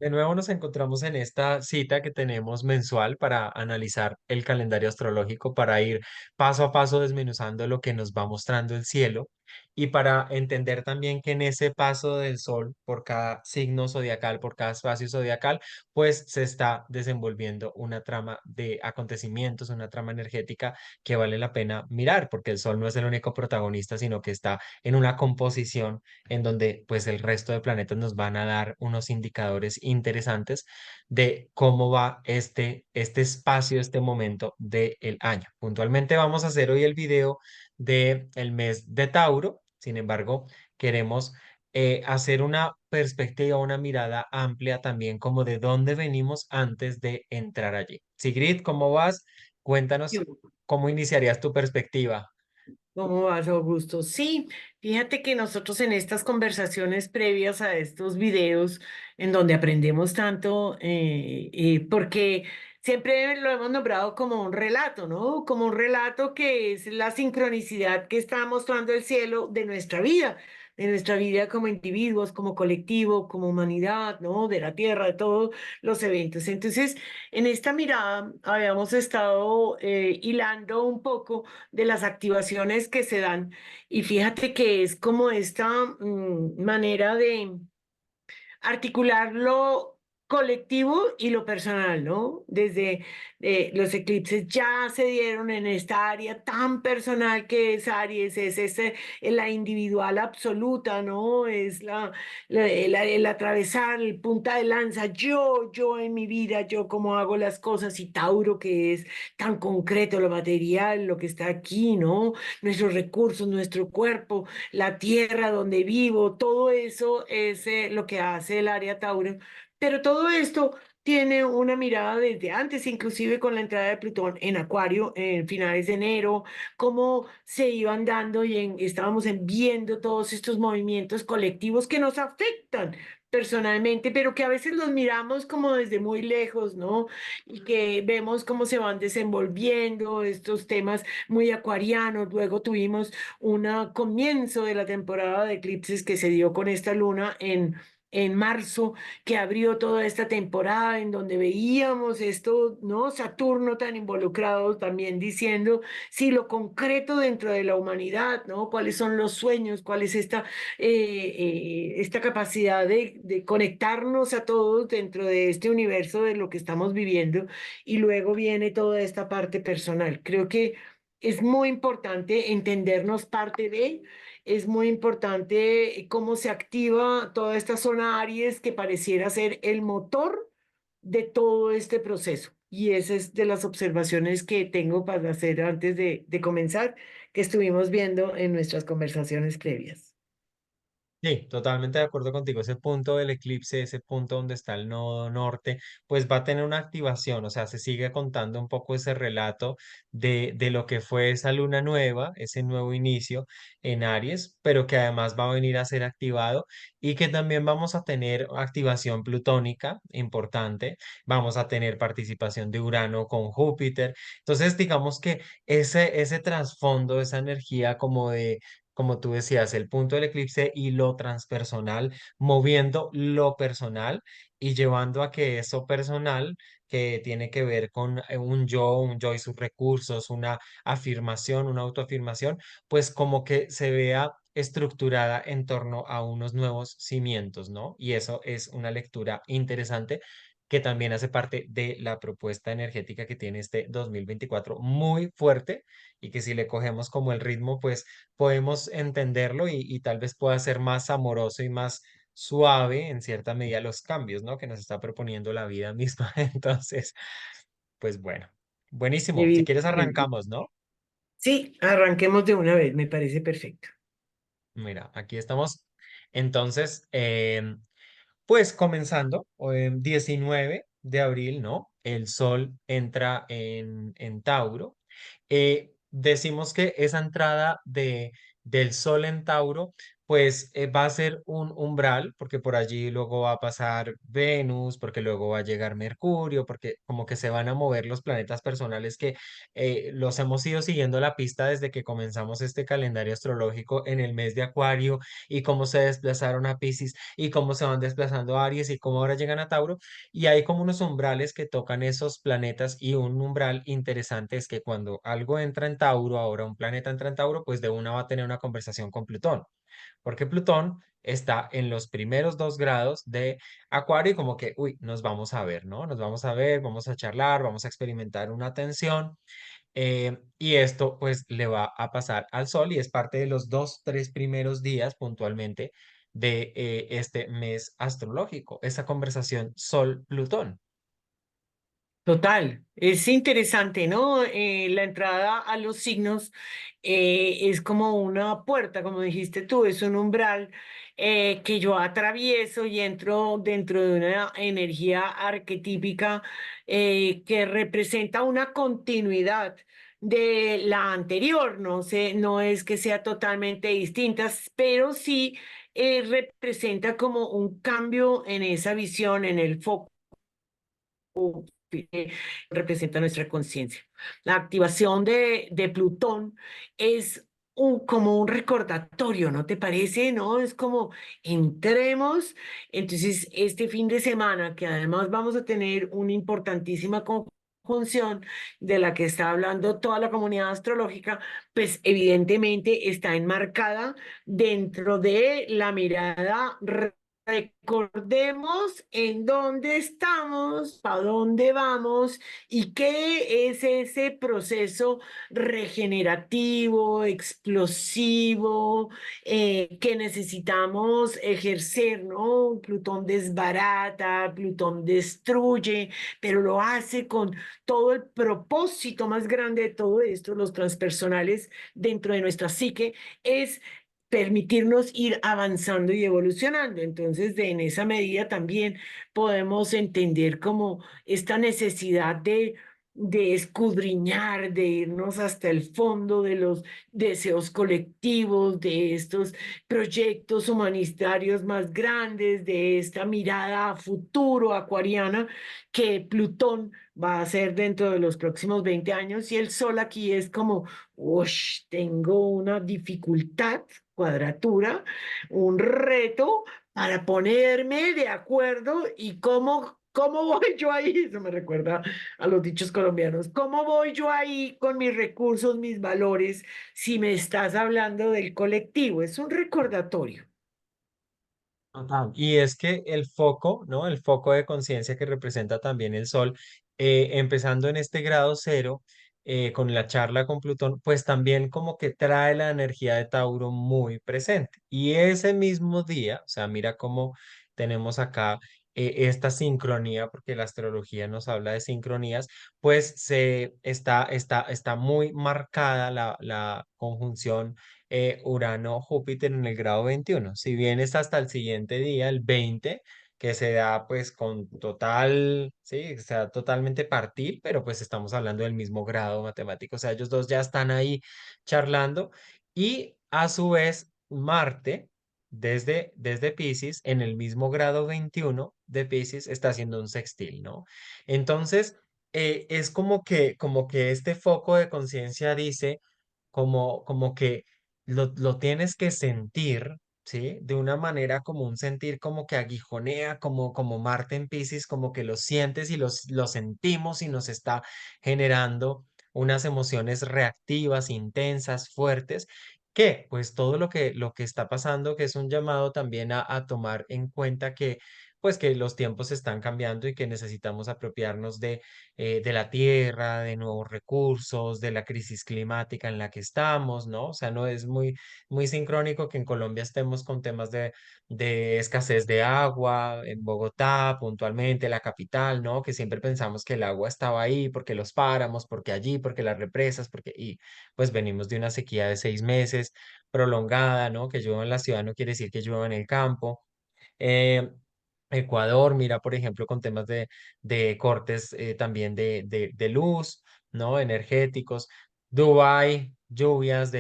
De nuevo nos encontramos en esta cita que tenemos mensual para analizar el calendario astrológico, para ir paso a paso desmenuzando lo que nos va mostrando el cielo y para entender también que en ese paso del sol por cada signo zodiacal, por cada espacio zodiacal, pues se está desenvolviendo una trama de acontecimientos, una trama energética que vale la pena mirar, porque el sol no es el único protagonista, sino que está en una composición en donde pues el resto de planetas nos van a dar unos indicadores interesantes de cómo va este espacio, este momento del año. Puntualmente vamos a hacer hoy el video del mes de Tauro. Sin embargo, queremos hacer una perspectiva, una mirada amplia también como de dónde venimos antes de entrar allí. Sigrid, ¿cómo vas? Cuéntanos cómo iniciarías tu perspectiva. ¿Cómo vas, Augusto? Sí, fíjate que nosotros en estas conversaciones previas a estos videos, en donde aprendemos tanto, porque siempre lo hemos nombrado como un relato, ¿no? Como un relato que es la sincronicidad que está mostrando el cielo de nuestra vida como individuos, como colectivo, como humanidad, ¿no? De la tierra, de todos los eventos. Entonces, en esta mirada habíamos estado hilando un poco de las activaciones que se dan. Y fíjate que es como esta manera de articular lo colectivo y lo personal, ¿no? Desde los eclipses ya se dieron en esta área tan personal que es Aries, es la individual absoluta, ¿no? Es el atravesar, el punta de lanza, yo en mi vida, yo cómo hago las cosas, y Tauro que es tan concreto, lo material, lo que está aquí, ¿no? Nuestros recursos, nuestro cuerpo, la tierra donde vivo, todo eso es lo que hace el área Tauro. Pero todo esto tiene una mirada desde antes, inclusive con la entrada de Plutón en Acuario en finales de enero, cómo se iban dando y estábamos viendo todos estos movimientos colectivos que nos afectan personalmente, pero que a veces los miramos como desde muy lejos, ¿no? Y que vemos cómo se van desenvolviendo estos temas muy acuarianos. Luego tuvimos un comienzo de la temporada de eclipses que se dio con esta luna en marzo, que abrió toda esta temporada en donde veíamos esto, ¿no? Saturno tan involucrado también diciendo, sí, lo concreto dentro de la humanidad, ¿no? ¿Cuáles son los sueños? ¿Cuál es esta capacidad de conectarnos a todos dentro de este universo de lo que estamos viviendo? Y luego viene toda esta parte personal. Creo que es muy importante entendernos parte de, es muy importante cómo se activa toda esta zona Aries que pareciera ser el motor de todo este proceso. Y esa es de las observaciones que tengo para hacer antes de comenzar, que estuvimos viendo en nuestras conversaciones previas. Sí, totalmente de acuerdo contigo. Ese punto del eclipse, ese punto donde está el nodo norte, pues va a tener una activación, o sea, se sigue contando un poco ese relato de lo que fue esa luna nueva, ese nuevo inicio en Aries, pero que además va a venir a ser activado y que también vamos a tener activación plutónica importante, vamos a tener participación de Urano con Júpiter. Entonces, digamos que ese trasfondo, esa energía como de como tú decías, el punto del eclipse y lo transpersonal, moviendo lo personal y llevando a que eso personal, que tiene que ver con un yo y sus recursos, una afirmación, una autoafirmación, pues como que se vea estructurada en torno a unos nuevos cimientos, ¿no? Y eso es una lectura interesante que también hace parte de la propuesta energética que tiene este 2024 muy fuerte y que si le cogemos como el ritmo, pues podemos entenderlo y tal vez pueda ser más amoroso y más suave en cierta medida los cambios, ¿no? Que nos está proponiendo la vida misma. Entonces, pues bueno, buenísimo. Si quieres Evidentemente. arrancamos, ¿no? Sí, arranquemos de una vez, me parece perfecto. Mira, aquí estamos. Entonces, pues comenzando, 19 de abril, ¿no? El sol entra en Tauro. Decimos que esa entrada del sol en Tauro, pues va a ser un umbral, porque por allí luego va a pasar Venus, porque luego va a llegar Mercurio, porque como que se van a mover los planetas personales que los hemos ido siguiendo la pista desde que comenzamos este calendario astrológico en el mes de Acuario y cómo se desplazaron a Piscis y cómo se van desplazando a Aries y cómo ahora llegan a Tauro. Y hay como unos umbrales que tocan esos planetas y un umbral interesante es que cuando algo entra en Tauro, ahora un planeta entra en Tauro, pues de una va a tener una conversación con Plutón, porque Plutón está en los primeros 2 grados de Acuario y como que, uy, nos vamos a ver, ¿no? Nos vamos a ver, vamos a charlar, vamos a experimentar una tensión. Y esto pues le va a pasar al Sol y es parte de los 2, 3 primeros días puntualmente de este mes astrológico, esa conversación Sol-Plutón. Total, es interesante, ¿no? La entrada a los signos es como una puerta, como dijiste tú, es un umbral que yo atravieso y entro dentro de una energía arquetípica que representa una continuidad de la anterior, no sé, no es que sea totalmente distintas, pero sí representa como un cambio en esa visión, en el foco representa nuestra conciencia. La activación de Plutón es como un recordatorio, ¿no te parece? ¿No? Es como entremos, entonces este fin de semana, que además vamos a tener una importantísima conjunción de la que está hablando toda la comunidad astrológica, pues evidentemente está enmarcada dentro de la mirada. Recordemos en dónde estamos, para dónde vamos y qué es ese proceso regenerativo, explosivo, que necesitamos ejercer, ¿no? Plutón desbarata, Plutón destruye, pero lo hace con todo el propósito más grande de todo esto, los transpersonales dentro de nuestra psique, es permitirnos ir avanzando y evolucionando. Entonces, en esa medida también podemos entender como esta necesidad de escudriñar, de irnos hasta el fondo de los deseos colectivos, de estos proyectos humanitarios más grandes, de esta mirada a futuro acuariana que Plutón va a hacer dentro de los próximos 20 años y el Sol aquí es como, uff, tengo una dificultad, cuadratura, un reto para ponerme de acuerdo y cómo voy yo ahí. Eso me recuerda a los dichos colombianos. ¿Cómo voy yo ahí con mis recursos, mis valores, si me estás hablando del colectivo? Es un recordatorio. Ajá. Y es que el foco, ¿no? El foco de conciencia que representa también el Sol, empezando en este grado cero, con la charla con Plutón, pues también como que trae la energía de Tauro muy presente. Y ese mismo día, o sea, mira cómo tenemos acá esta sincronía, porque la astrología nos habla de sincronías, pues está muy marcada la conjunción Urano-Júpiter en el grado 21. Si bien es hasta el siguiente día, el 20, que se da pues con total, sí, se da totalmente partir, pero pues estamos hablando del mismo grado matemático, o sea, ellos dos ya están ahí charlando y a su vez Marte, desde Pisces, en el mismo grado 21 de Pisces, está haciendo un sextil, ¿no? Entonces, es como que este foco de conciencia dice, como que lo tienes que sentir, ¿sí? De una manera como un sentir como que aguijonea, como Marte en Piscis, como que lo sientes y lo sentimos y nos está generando unas emociones reactivas, intensas, fuertes, que pues todo lo que está pasando, que es un llamado también a tomar en cuenta que pues que los tiempos están cambiando y que necesitamos apropiarnos de la tierra, de nuevos recursos, de la crisis climática en la que estamos, ¿no? O sea, no es muy sincrónico que en Colombia estemos con temas de escasez de agua, en Bogotá, puntualmente, la capital, ¿no? Que siempre pensamos que el agua estaba ahí porque los páramos, porque allí, porque las represas, y pues venimos de una sequía de 6 meses prolongada, ¿no? Que llueva en la ciudad no quiere decir que llueva en el campo. Eh, Ecuador, mira, por ejemplo, con temas de cortes también de luz, ¿no? Energéticos. Dubái, lluvias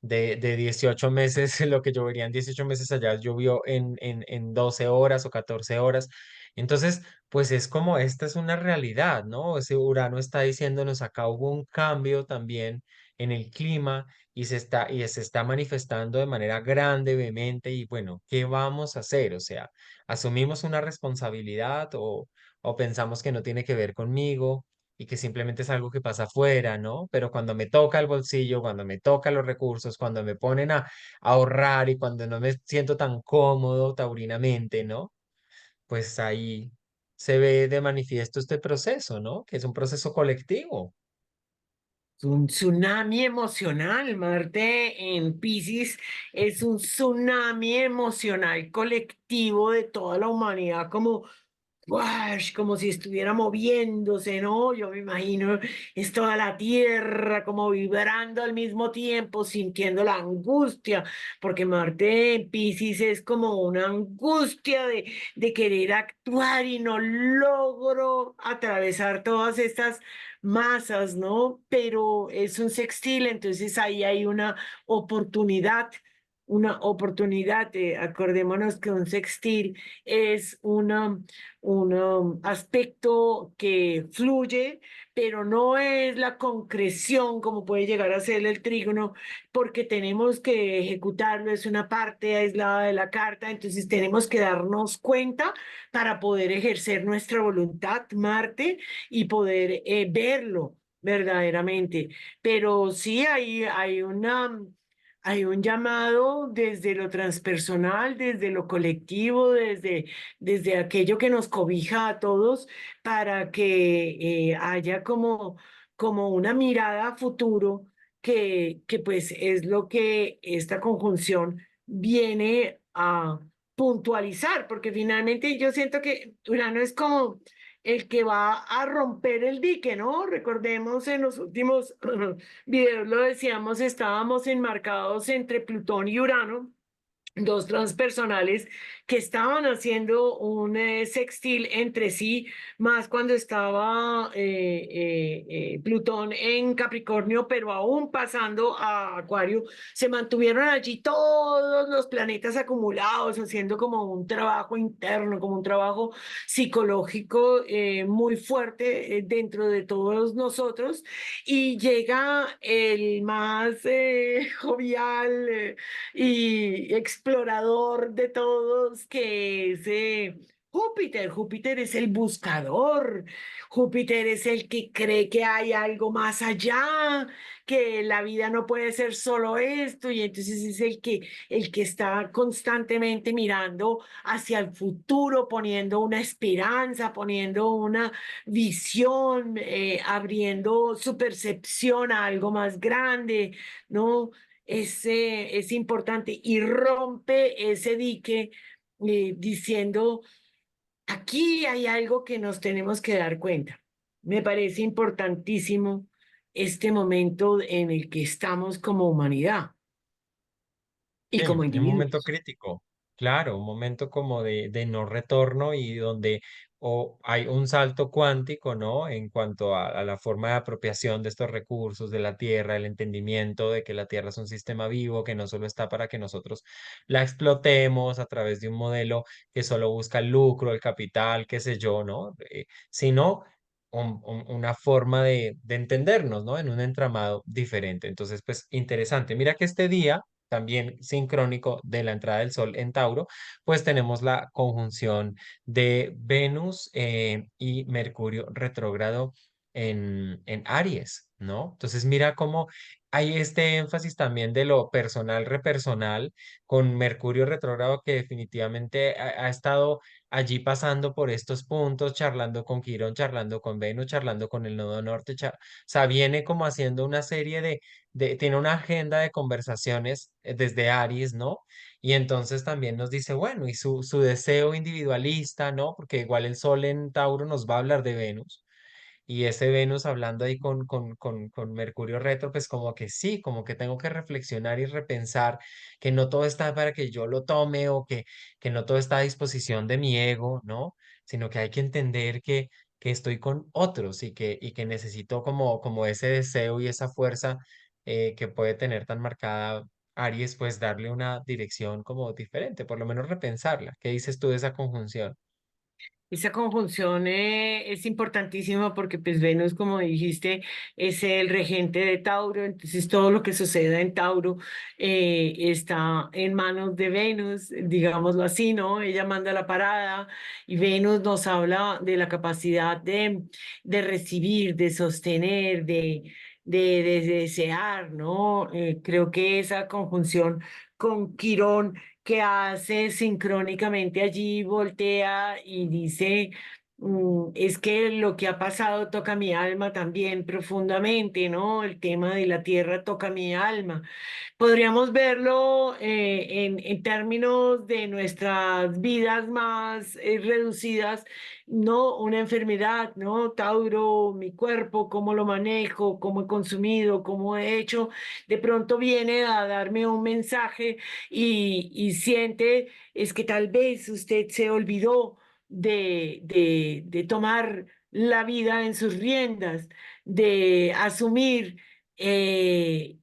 de 18 meses, lo que llovería en 18 meses allá llovió en 12 horas o 14 horas. Entonces, pues es como, esta es una realidad, ¿no? Ese Urano está diciéndonos, acá hubo un cambio también en el clima y se está manifestando de manera grande, vehemente, y bueno, ¿qué vamos a hacer? O sea, ¿asumimos una responsabilidad o pensamos que no tiene que ver conmigo? Y que simplemente es algo que pasa afuera, ¿no? Pero cuando me toca el bolsillo, cuando me toca los recursos, cuando me ponen a ahorrar y cuando no me siento tan cómodo taurinamente, ¿no? Pues ahí se ve de manifiesto este proceso, ¿no? Que es un proceso colectivo. Es un tsunami emocional. Marte en Piscis es un tsunami emocional colectivo de toda la humanidad, como ¡wash! Como si estuviera moviéndose, ¿no? Yo me imagino, es toda la tierra como vibrando al mismo tiempo, sintiendo la angustia, porque Marte en Piscis es como una angustia de querer actuar y no logro atravesar todas estas masas, ¿no? Pero es un sextil, entonces ahí hay una oportunidad, acordémonos que un sextil es un aspecto que fluye, pero no es la concreción como puede llegar a ser el trígono, porque tenemos que ejecutarlo, es una parte aislada de la carta, entonces tenemos que darnos cuenta para poder ejercer nuestra voluntad, Marte, y poder verlo verdaderamente. Pero sí hay un llamado desde lo transpersonal, desde lo colectivo, desde aquello que nos cobija a todos, para que haya como una mirada a futuro, que pues es lo que esta conjunción viene a puntualizar, porque finalmente yo siento que Urano es como el que va a romper el dique, ¿no? Recordemos en los últimos videos lo decíamos, estábamos enmarcados entre Plutón y Urano, dos transpersonales que estaban haciendo un sextil entre sí, más cuando estaba Plutón en Capricornio, pero aún pasando a Acuario, se mantuvieron allí todos los planetas acumulados, haciendo como un trabajo interno, como un trabajo psicológico muy fuerte dentro de todos nosotros, y llega el más jovial, y explorador de todos, que es Júpiter. Júpiter es el buscador. Júpiter es el que cree que hay algo más allá, que la vida no puede ser solo esto, y entonces es el que está constantemente mirando hacia el futuro, poniendo una esperanza, poniendo una visión, abriendo su percepción a algo más grande, ¿no? Es importante, y rompe ese dique diciendo, aquí hay algo que nos tenemos que dar cuenta. Me parece importantísimo este momento en el que estamos como humanidad y Sí, como un momento individuos. crítico, claro, un momento como de no retorno y donde o hay un salto cuántico, ¿no? En cuanto a la forma de apropiación de estos recursos de la Tierra, el entendimiento de que la Tierra es un sistema vivo, que no solo está para que nosotros la explotemos a través de un modelo que solo busca el lucro, el capital, qué sé yo, ¿no? Sino una forma de entendernos, ¿no? En un entramado diferente. Entonces, pues interesante. Mira que este día también sincrónico de la entrada del Sol en Tauro, pues tenemos la conjunción de Venus y Mercurio retrógrado en Aries, ¿no? Entonces mira cómo hay este énfasis también de lo personal, repersonal, con Mercurio retrógrado que definitivamente ha estado allí pasando por estos puntos, charlando con Quirón, charlando con Venus, charlando con el nodo norte, o sea, viene como haciendo una serie tiene una agenda de conversaciones desde Aries, ¿no? Y entonces también nos dice, bueno, y su deseo individualista, ¿no? Porque igual el Sol en Tauro nos va a hablar de Venus. Y ese Venus hablando ahí con Mercurio retro, pues como que sí, como que tengo que reflexionar y repensar que no todo está para que yo lo tome o que no todo está a disposición de mi ego, ¿no? Sino que hay que entender que estoy con otros y que necesito como ese deseo y esa fuerza que puede tener tan marcada Aries, pues darle una dirección como diferente, por lo menos repensarla. ¿Qué dices tú de esa conjunción? Esa conjunción es importantísima porque pues Venus, como dijiste, es el regente de Tauro, entonces todo lo que suceda en Tauro está en manos de Venus, digámoslo así, ¿no? Ella manda la parada y Venus nos habla de la capacidad de recibir, de sostener, de desear, ¿no? Creo que esa conjunción con Quirón que hace sincrónicamente allí, voltea y dice, es que lo que ha pasado toca mi alma también profundamente, ¿no? El tema de la tierra toca mi alma. Podríamos verlo en términos de nuestras vidas más reducidas, no una enfermedad, ¿no? Tauro, mi cuerpo, cómo lo manejo, cómo he consumido, cómo he hecho, de pronto viene a darme un mensaje y siente, es que tal vez usted se olvidó de tomar la vida en sus riendas, de eh,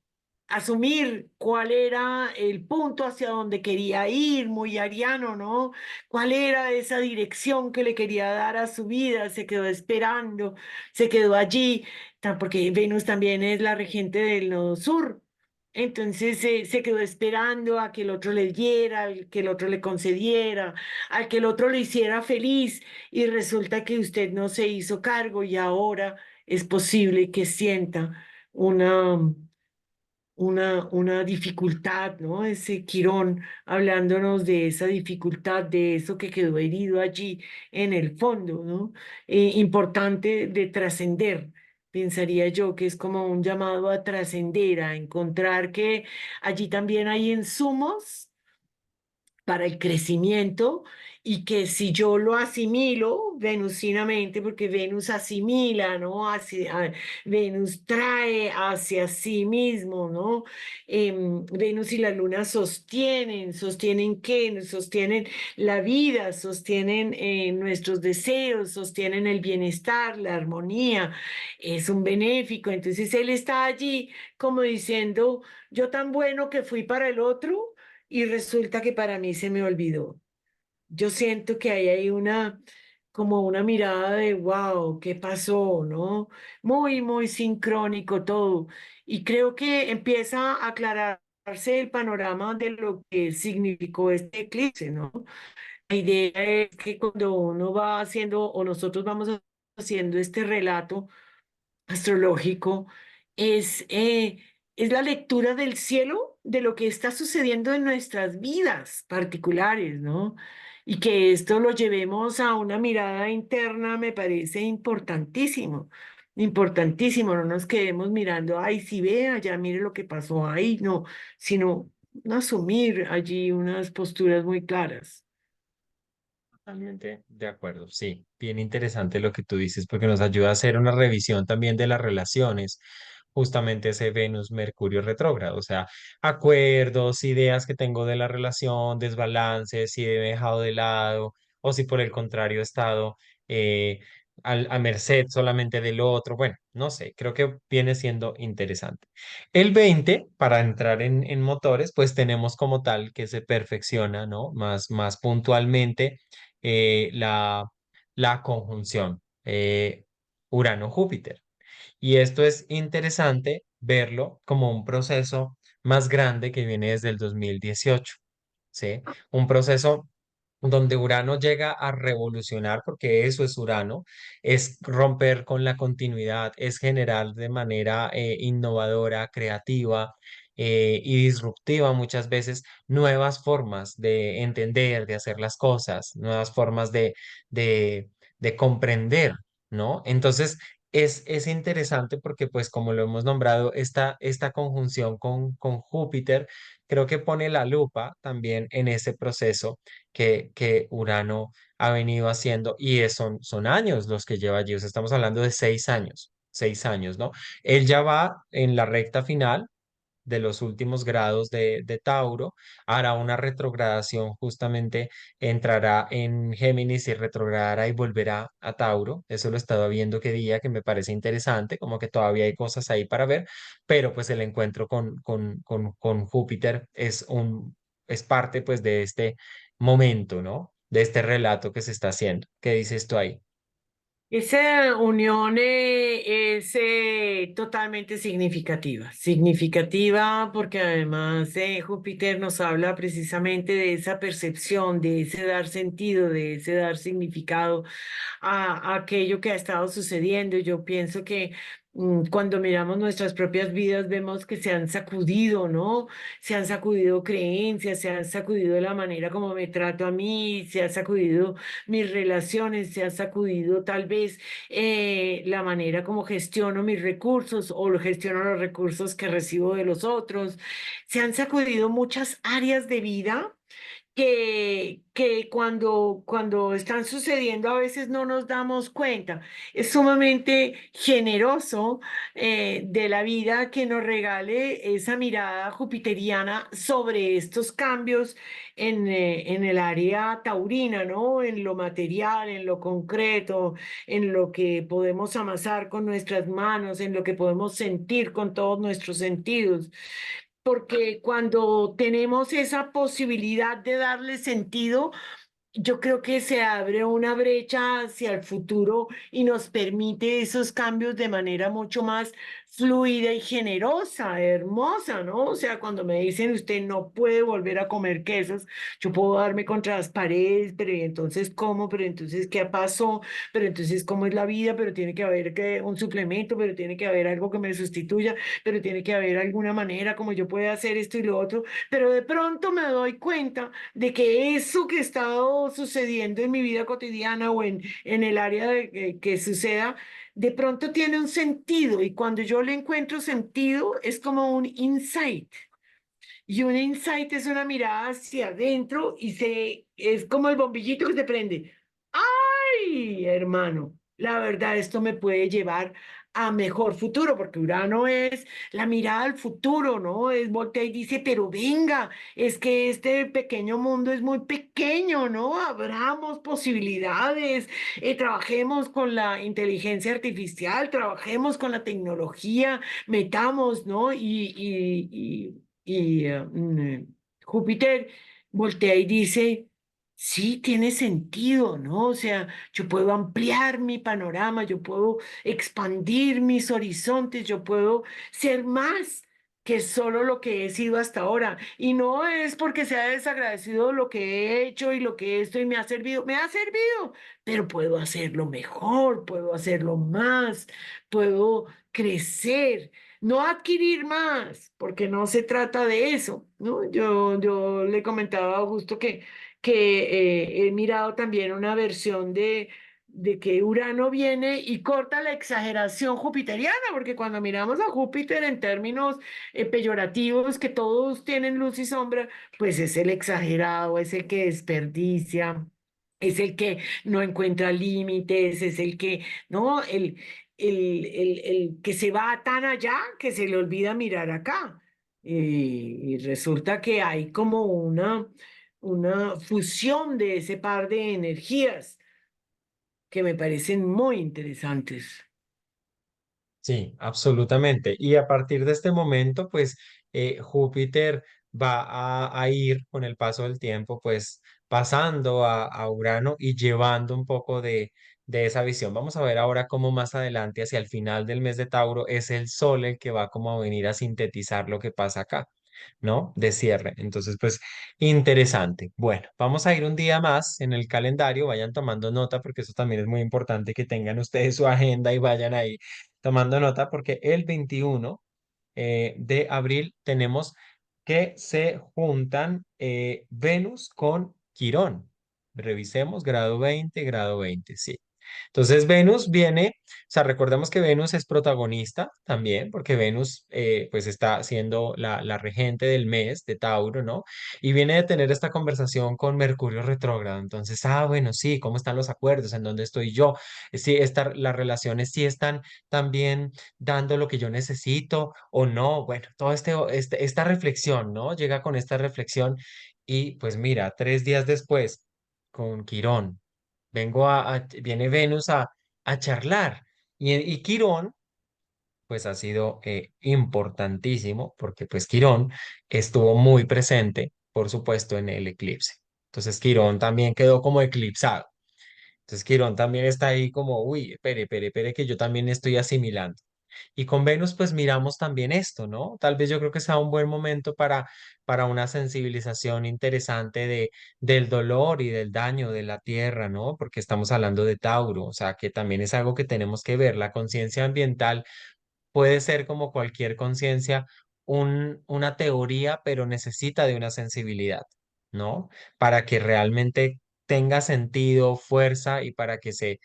asumir cuál era el punto hacia donde quería ir, muy ariano, ¿no? ¿Cuál era esa dirección que le quería dar a su vida? Se quedó esperando, se quedó allí, porque Venus también es la regente del nodo sur. Entonces se quedó esperando a que el otro le diera, al que el otro le concediera, al que el otro le hiciera feliz y resulta que usted no se hizo cargo y ahora es posible que sienta una una dificultad, ¿no? Ese Quirón hablándonos de esa dificultad, de eso que quedó herido allí en el fondo, ¿no? Importante de trascender. Pensaría yo que es como un llamado a trascender, a encontrar que allí también hay insumos para el crecimiento y que si yo lo asimilo venusinamente, porque Venus asimila, ¿no? Venus trae hacia sí mismo, ¿no? Venus y la Luna ¿sostienen qué? Sostienen la vida, sostienen nuestros deseos, sostienen el bienestar, la armonía, es un benéfico, entonces él está allí como diciendo, yo tan bueno que fui para el otro y resulta que para mí se me olvidó. Yo siento que ahí hay como una mirada de, wow, ¿qué pasó? ¿No? Muy, muy sincrónico todo. Y creo que empieza a aclararse el panorama de lo que significó este eclipse, ¿no? La idea es que cuando uno va haciendo, o nosotros vamos haciendo este relato, astrológico es la lectura del cielo de lo que está sucediendo en nuestras vidas particulares, ¿no? Y que esto lo llevemos a una mirada interna me parece importantísimo, importantísimo, no nos quedemos mirando, ay, si ve, allá mire lo que pasó ahí, no, sino asumir allí unas posturas muy claras. Totalmente de acuerdo, sí, bien interesante lo que tú dices porque nos ayuda a hacer una revisión también de las relaciones, justamente ese Venus-Mercurio retrógrado, o sea, acuerdos, ideas que tengo de la relación, desbalances, si he dejado de lado o si por el contrario he estado eh, a merced solamente del otro, bueno, no sé, creo que viene siendo interesante. El 20 para entrar en motores, pues tenemos como tal que se perfecciona, ¿no? Más puntualmente la, la conjunción Urano-Júpiter. Y esto es interesante verlo como un proceso más grande que viene desde el 2018, ¿sí? Un proceso donde Urano llega a revolucionar, porque eso es Urano, es romper con la continuidad, es generar de manera innovadora, creativa y disruptiva muchas veces nuevas formas de entender, de hacer las cosas, nuevas formas de, de comprender, ¿no? Entonces, es interesante porque, pues, como lo hemos nombrado, esta conjunción con Júpiter creo que pone la lupa también en ese proceso que Urano ha venido haciendo y son años los que lleva allí, o sea, estamos hablando de 6 años, 6 años, ¿no? Él ya va en la recta final de los últimos grados de Tauro, hará una retrogradación, justamente entrará en Géminis y retrogradará y volverá a Tauro. Eso lo he estado viendo qué día, que me parece interesante, como que todavía hay cosas ahí para ver, pero pues el encuentro con Júpiter es parte pues de este momento, ¿no? De este relato que se está haciendo. ¿Qué dices tú ahí? Esa unión es totalmente significativa, significativa porque además Júpiter nos habla precisamente de esa percepción, de ese dar sentido, de ese dar significado a aquello que ha estado sucediendo. Yo pienso que cuando miramos nuestras propias vidas vemos que se han sacudido, ¿no? Se han sacudido creencias, se han sacudido la manera como me trato a mí, se han sacudido mis relaciones, se ha sacudido tal vez la manera como gestiono mis recursos o gestiono los recursos que recibo de los otros. Se han sacudido muchas áreas de vida que cuando están sucediendo a veces no nos damos cuenta. Es sumamente generoso de la vida que nos regale esa mirada jupiteriana sobre estos cambios en el área taurina, ¿no? En lo material, en lo concreto, en lo que podemos amasar con nuestras manos, en lo que podemos sentir con todos nuestros sentidos, porque cuando tenemos esa posibilidad de darle sentido, yo creo que se abre una brecha hacia el futuro y nos permite esos cambios de manera mucho más fluida y generosa, hermosa, ¿no? O sea, cuando me dicen usted no puede volver a comer quesos, yo puedo darme contra las paredes, pero ¿y entonces cómo? Pero entonces ¿qué pasó? Pero entonces ¿cómo es la vida? Pero tiene que haber un suplemento, pero tiene que haber algo que me sustituya, pero tiene que haber alguna manera como yo pueda hacer esto y lo otro, pero de pronto me doy cuenta de que eso que ha estado sucediendo en mi vida cotidiana o en el área que suceda, de pronto tiene un sentido y cuando yo le encuentro sentido es como un insight. Y un insight es una mirada hacia adentro y es como el bombillito que se prende. ¡Ay, hermano! La verdad, esto me puede llevar a mejor futuro, porque Urano es la mirada al futuro, ¿no? Es voltea y dice, pero venga, es que este pequeño mundo es muy pequeño, ¿no? Abramos posibilidades, trabajemos con la inteligencia artificial, trabajemos con la tecnología, metamos, ¿no? Júpiter voltea y dice, sí, tiene sentido, ¿no? O sea, yo puedo ampliar mi panorama, yo puedo expandir mis horizontes, yo puedo ser más que solo lo que he sido hasta ahora. Y no es porque sea desagradecido lo que he hecho y lo que esto y me ha servido, pero puedo hacerlo mejor, puedo hacerlo más, puedo crecer. No adquirir más, porque no se trata de eso, ¿no? Yo le comentaba a Augusto que he mirado también una versión de que Urano viene y corta la exageración jupiteriana, porque cuando miramos a Júpiter en términos peyorativos, que todos tienen luz y sombra, pues es el exagerado, es el que desperdicia. Es el que no encuentra límites, es el que, ¿no? El que se va tan allá que se le olvida mirar acá. Y resulta que hay como una fusión de ese par de energías que me parecen muy interesantes. Sí, absolutamente. Y a partir de este momento, pues Júpiter va a ir con el paso del tiempo, pues pasando a Urano y llevando un poco de esa visión. Vamos a ver ahora cómo más adelante, hacia el final del mes de Tauro, es el Sol el que va como a venir a sintetizar lo que pasa acá, ¿no? De cierre. Entonces, pues interesante. Bueno, vamos a ir un día más en el calendario, vayan tomando nota porque eso también es muy importante que tengan ustedes su agenda y vayan ahí tomando nota porque el 21 de abril tenemos que se juntan Venus con Quirón. Revisemos grado 20, sí. Entonces Venus viene, o sea, recordemos que Venus es protagonista también, porque Venus pues está siendo la regente del mes de Tauro, ¿no? Y viene de tener esta conversación con Mercurio retrógrado. Entonces, bueno, sí, ¿cómo están los acuerdos? ¿En dónde estoy yo? Sí, las relaciones sí están también dando lo que yo necesito o no. Bueno, todo esta reflexión, ¿no? Llega con esta reflexión y pues mira, 3 días después, con Quirón, viene Venus a charlar y Quirón pues ha sido importantísimo porque pues Quirón estuvo muy presente, por supuesto, en el eclipse. Entonces Quirón también quedó como eclipsado. Entonces Quirón también está ahí como, uy, espere, que yo también estoy asimilando. Y con Venus, pues miramos también esto, ¿no? Tal vez yo creo que sea un buen momento para una sensibilización interesante del dolor y del daño de la tierra, ¿no? Porque estamos hablando de Tauro, o sea, que también es algo que tenemos que ver. La conciencia ambiental puede ser como cualquier conciencia, una teoría, pero necesita de una sensibilidad, ¿no? Para que realmente tenga sentido, fuerza y para que se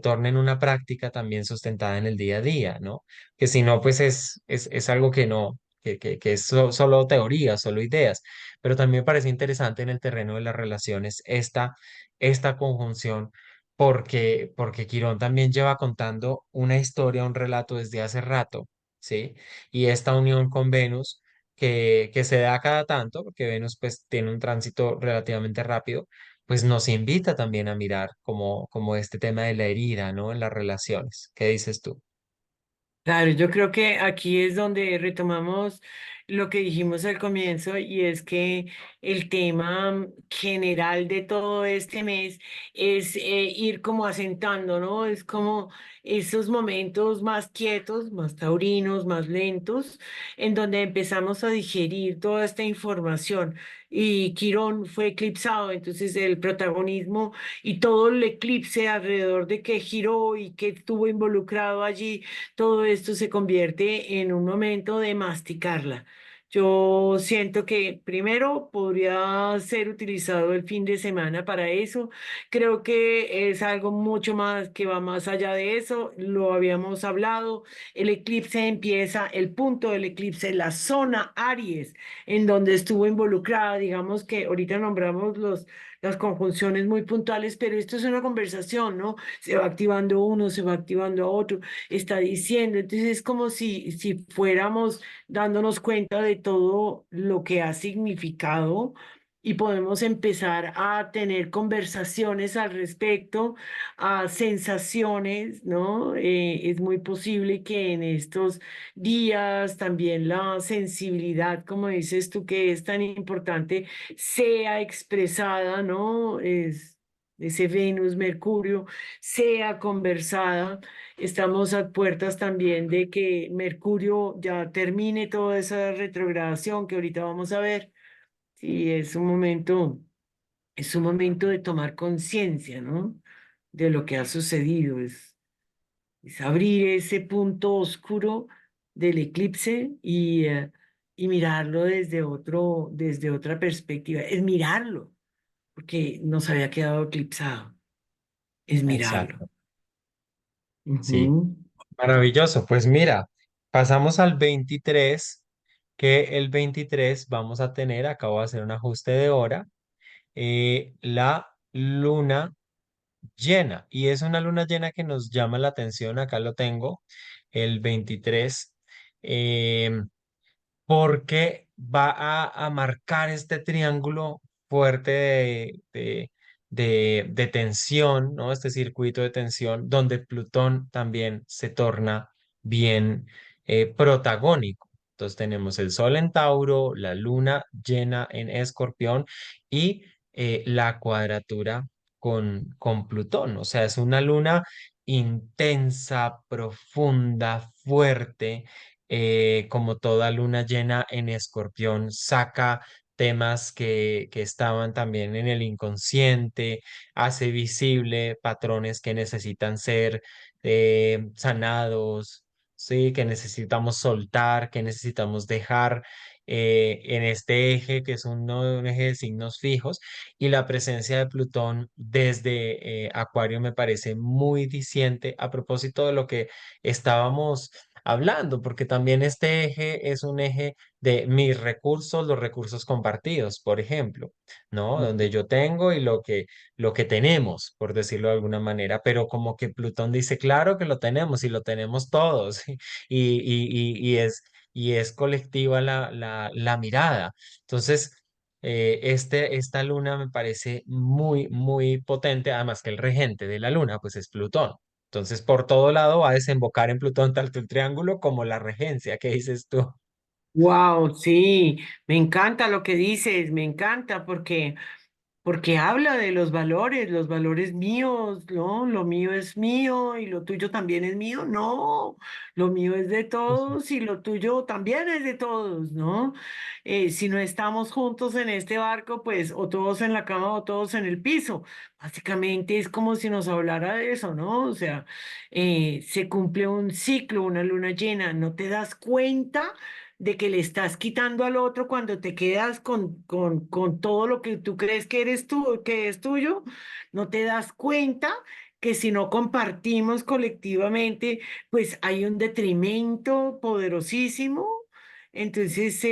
torne en una práctica también sustentada en el día a día, ¿no? Que si no, pues es algo que no, que es solo teoría, solo ideas, pero también me parece interesante en el terreno de las relaciones esta conjunción porque Quirón también lleva contando una historia, un relato desde hace rato, ¿sí? Y esta unión con Venus, que se da cada tanto, porque Venus pues tiene un tránsito relativamente rápido, pues nos invita también a mirar como este tema de la herida, ¿no? En las relaciones. ¿Qué dices tú? Claro, yo creo que aquí es donde retomamos lo que dijimos al comienzo y es que el tema general de todo este mes es ir como asentando, ¿no? Es como esos momentos más quietos, más taurinos, más lentos, en donde empezamos a digerir toda esta información. Y Quirón fue eclipsado, entonces el protagonismo y todo el eclipse alrededor de que giró y que estuvo involucrado allí, todo esto se convierte en un momento de masticarla. Yo siento que primero podría ser utilizado el fin de semana para eso. Creo que es algo mucho más que va más allá de eso. Lo habíamos hablado. El eclipse empieza, el punto del eclipse, la zona Aries, en donde estuvo involucrada. Digamos que ahorita nombramos las conjunciones muy puntuales, pero esto es una conversación, ¿no? Se va activando uno, se va activando a otro, está diciendo. Entonces es como si fuéramos dándonos cuenta de todo lo que ha significado y podemos empezar a tener conversaciones al respecto, a sensaciones, ¿no? Es muy posible que en estos días también la sensibilidad, como dices tú, que es tan importante, sea expresada, ¿no? Es ese Venus, Mercurio, sea conversada. Estamos a puertas también de que Mercurio ya termine toda esa retrogradación que ahorita vamos a ver. Sí, es un momento de tomar conciencia, ¿no? De lo que ha sucedido. Es abrir ese punto oscuro del eclipse y mirarlo desde otra perspectiva. Es mirarlo, porque nos había quedado eclipsado. Es mirarlo. Exacto. Sí, Ujú. maravilloso. Pues mira, pasamos al 23, que el 23 vamos a tener, acabo de hacer un ajuste de hora, la luna llena. Y es una luna llena que nos llama la atención. Acá lo tengo, el 23, porque va a marcar este triángulo fuerte de tensión, ¿no? Este circuito de tensión, donde Plutón también se torna bien protagónico. Entonces tenemos el Sol en Tauro, la Luna llena en Escorpión y la cuadratura con Plutón. O sea, es una luna intensa, profunda, fuerte, como toda luna llena en Escorpión, saca temas que estaban también en el inconsciente, hace visible patrones que necesitan ser sanados, sí, que necesitamos soltar, que necesitamos dejar. en este eje que es un eje de signos fijos y la presencia de Plutón desde Acuario me parece muy diciente a propósito de lo que estábamos hablando, porque también este eje es un eje de mis recursos, los recursos compartidos, por ejemplo, ¿no? Donde yo tengo y lo que tenemos, por decirlo de alguna manera, pero como que Plutón dice, claro que lo tenemos y lo tenemos todos y es colectiva la mirada. Entonces, esta luna me parece muy, muy potente, además que el regente de la luna, pues es Plutón. Entonces, por todo lado va a desembocar en Plutón tanto el triángulo como la regencia. ¿Qué dices tú? Wow, sí, me encanta lo que dices, me encanta porque habla de los valores míos, ¿no? Lo mío es mío y lo tuyo también es mío. No, lo mío es de todos y lo tuyo también es de todos, ¿no? Si no estamos juntos en este barco, pues o todos en la cama o todos en el piso. Básicamente es como si nos hablara de eso, ¿no? O sea, se cumple un ciclo, una luna llena, ¿no te das cuenta de que le estás quitando al otro cuando te quedas con todo lo que tú crees que eres tú, que es tuyo? ¿No te das cuenta que si no compartimos colectivamente, pues hay un detrimento poderosísimo? Entonces,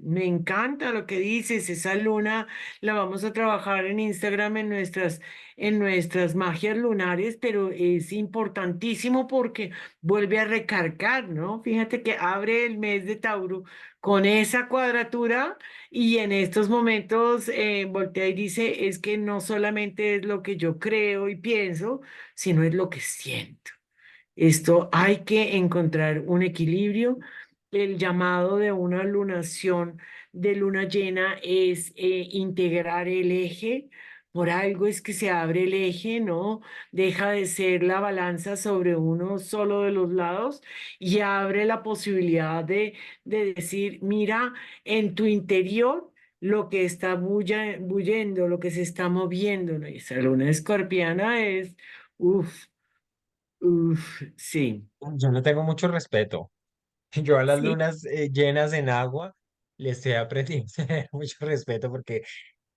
me encanta lo que dices, esa luna la vamos a trabajar en Instagram en nuestras magias lunares, pero es importantísimo porque vuelve a recargar, ¿no? Fíjate que abre el mes de Tauro con esa cuadratura y en estos momentos voltea y dice, es que no solamente es lo que yo creo y pienso, sino es lo que siento. Esto hay que encontrar un equilibrio. El llamado de una lunación de luna llena es integrar el eje. Por algo es que se abre el eje, ¿no? Deja de ser la balanza sobre uno solo de los lados y abre la posibilidad de decir, mira, en tu interior lo que está bullendo, lo que se está moviendo, ¿no? Y esa luna escorpiana es, uff. Uf, sí, Yo no tengo mucho respeto. Yo a las sí, lunas llenas en agua les he aprendido a tener mucho respeto porque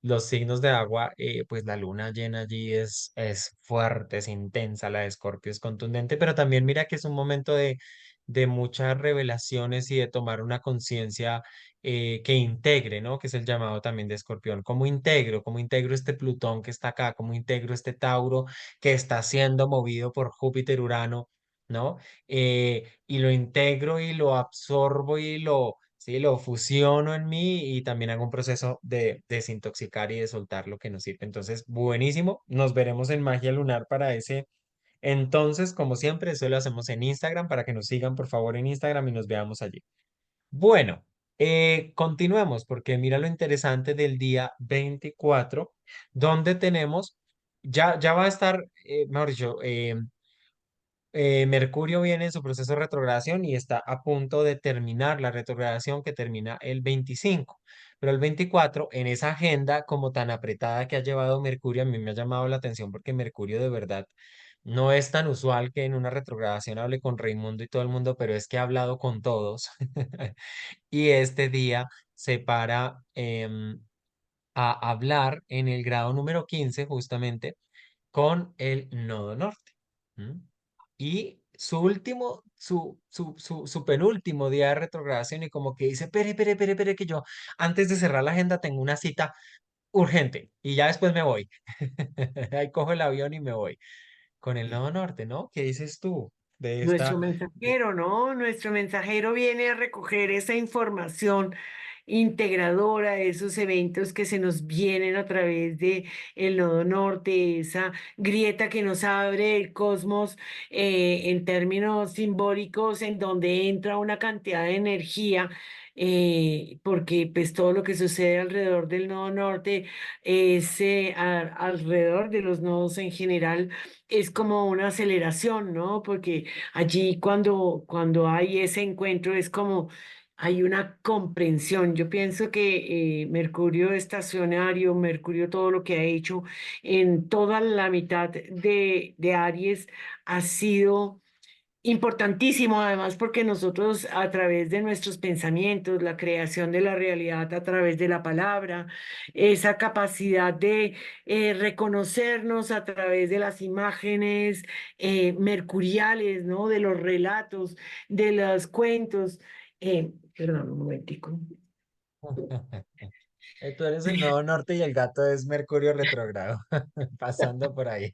los signos de agua, pues la luna llena allí es fuerte, es intensa, la de Escorpio es contundente, pero también mira que es un momento de muchas revelaciones y de tomar una conciencia que integre, ¿no? Que es el llamado también de Escorpión. Cómo integro este Plutón que está acá? ¿Cómo integro este Tauro que está siendo movido por Júpiter, Urano? ¿No? Y lo integro y lo absorbo y sí, lo fusiono en mí y también hago un proceso de desintoxicar y de soltar lo que nos sirve. Entonces, buenísimo. Nos veremos en Magia Lunar para ese. Entonces, como siempre, eso lo hacemos en Instagram para que nos sigan, por favor, en Instagram y nos veamos allí. Bueno, continuemos porque mira lo interesante del día 24 donde tenemos, ya va a estar, mejor dicho, Mercurio viene en su proceso de retrogradación y está a punto de terminar la retrogradación que termina el 25. Pero el 24, en esa agenda como tan apretada que ha llevado Mercurio, a mí me ha llamado la atención porque Mercurio de verdad no es tan usual que en una retrogradación hable con Raimundo y todo el mundo, pero es que ha hablado con todos. Y este día se para a hablar en el grado número 15 justamente con el nodo norte. ¿M? Y su último, su penúltimo día de retrogradación y como que dice, espere, que yo antes de cerrar la agenda tengo una cita urgente y ya después me voy. Ahí cojo el avión y me voy. Con el nodo norte, ¿no? ¿Qué dices tú de nuestro esta? mensajero, ¿no? Nuestro mensajero viene a recoger esa información integradora de esos eventos que se nos vienen a través de el nodo norte, esa grieta que nos abre el cosmos en términos simbólicos, en donde entra una cantidad de energía. Porque pues todo lo que sucede alrededor del nodo norte es alrededor de los nodos en general es como una aceleración, ¿no? Porque allí cuando hay ese encuentro es como hay una comprensión. Yo pienso que Mercurio estacionario, Mercurio todo lo que ha hecho en toda la mitad de Aries ha sido Importantísimo, además, porque nosotros a través de nuestros pensamientos, la creación de la realidad a través de la palabra, esa capacidad de reconocernos a través de las imágenes mercuriales, ¿no? De los relatos, de los cuentos. Perdón, un momentico. Tú eres el nodo norte y el gato es Mercurio retrógrado, pasando por ahí.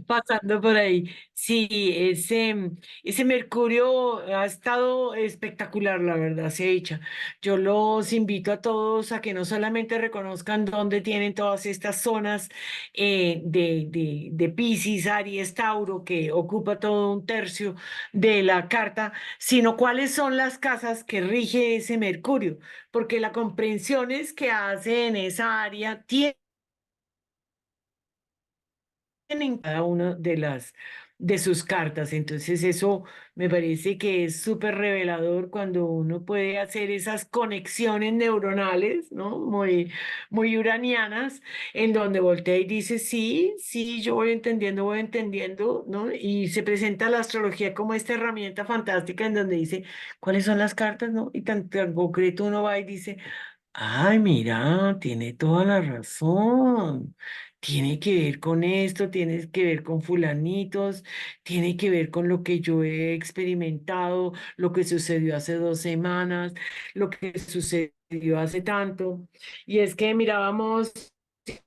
Pasando por ahí. Sí, ese Mercurio ha estado espectacular, la verdad, se ha dicho. Yo los invito a todos a que no solamente reconozcan dónde tienen todas estas zonas de Piscis, Aries, Tauro, que ocupa todo un tercio de la carta, sino cuáles son las casas que rige ese Mercurio, porque la comprensión es que hace en esa área en cada una de de sus cartas. Entonces eso me parece que es súper revelador cuando uno puede hacer esas conexiones neuronales, ¿no? Muy uranianas, en donde voltea y dice, sí, sí, yo voy entendiendo, ¿no? Y se presenta la astrología como esta herramienta fantástica en donde dice, ¿cuáles son las cartas, no? Y tan concreto uno va y dice, ay, mira, tiene toda la razón. Tiene que ver con esto, tiene que ver con fulanitos, tiene que ver con lo que yo he experimentado, lo que sucedió hace 2 semanas, lo que sucedió hace tanto. Y es que mirábamos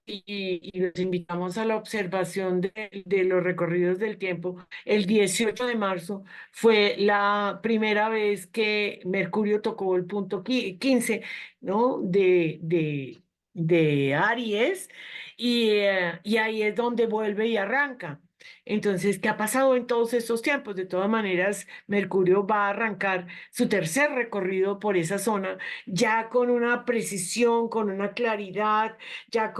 y los invitamos a la observación de los recorridos del tiempo. El 18 de marzo fue la primera vez que Mercurio tocó el punto 15, ¿no? De Aries, y ahí es donde vuelve y arranca. Entonces, ¿qué ha pasado en todos estos tiempos? De todas maneras, Mercurio va a arrancar su tercer recorrido por esa zona, ya con una precisión, con una claridad, ya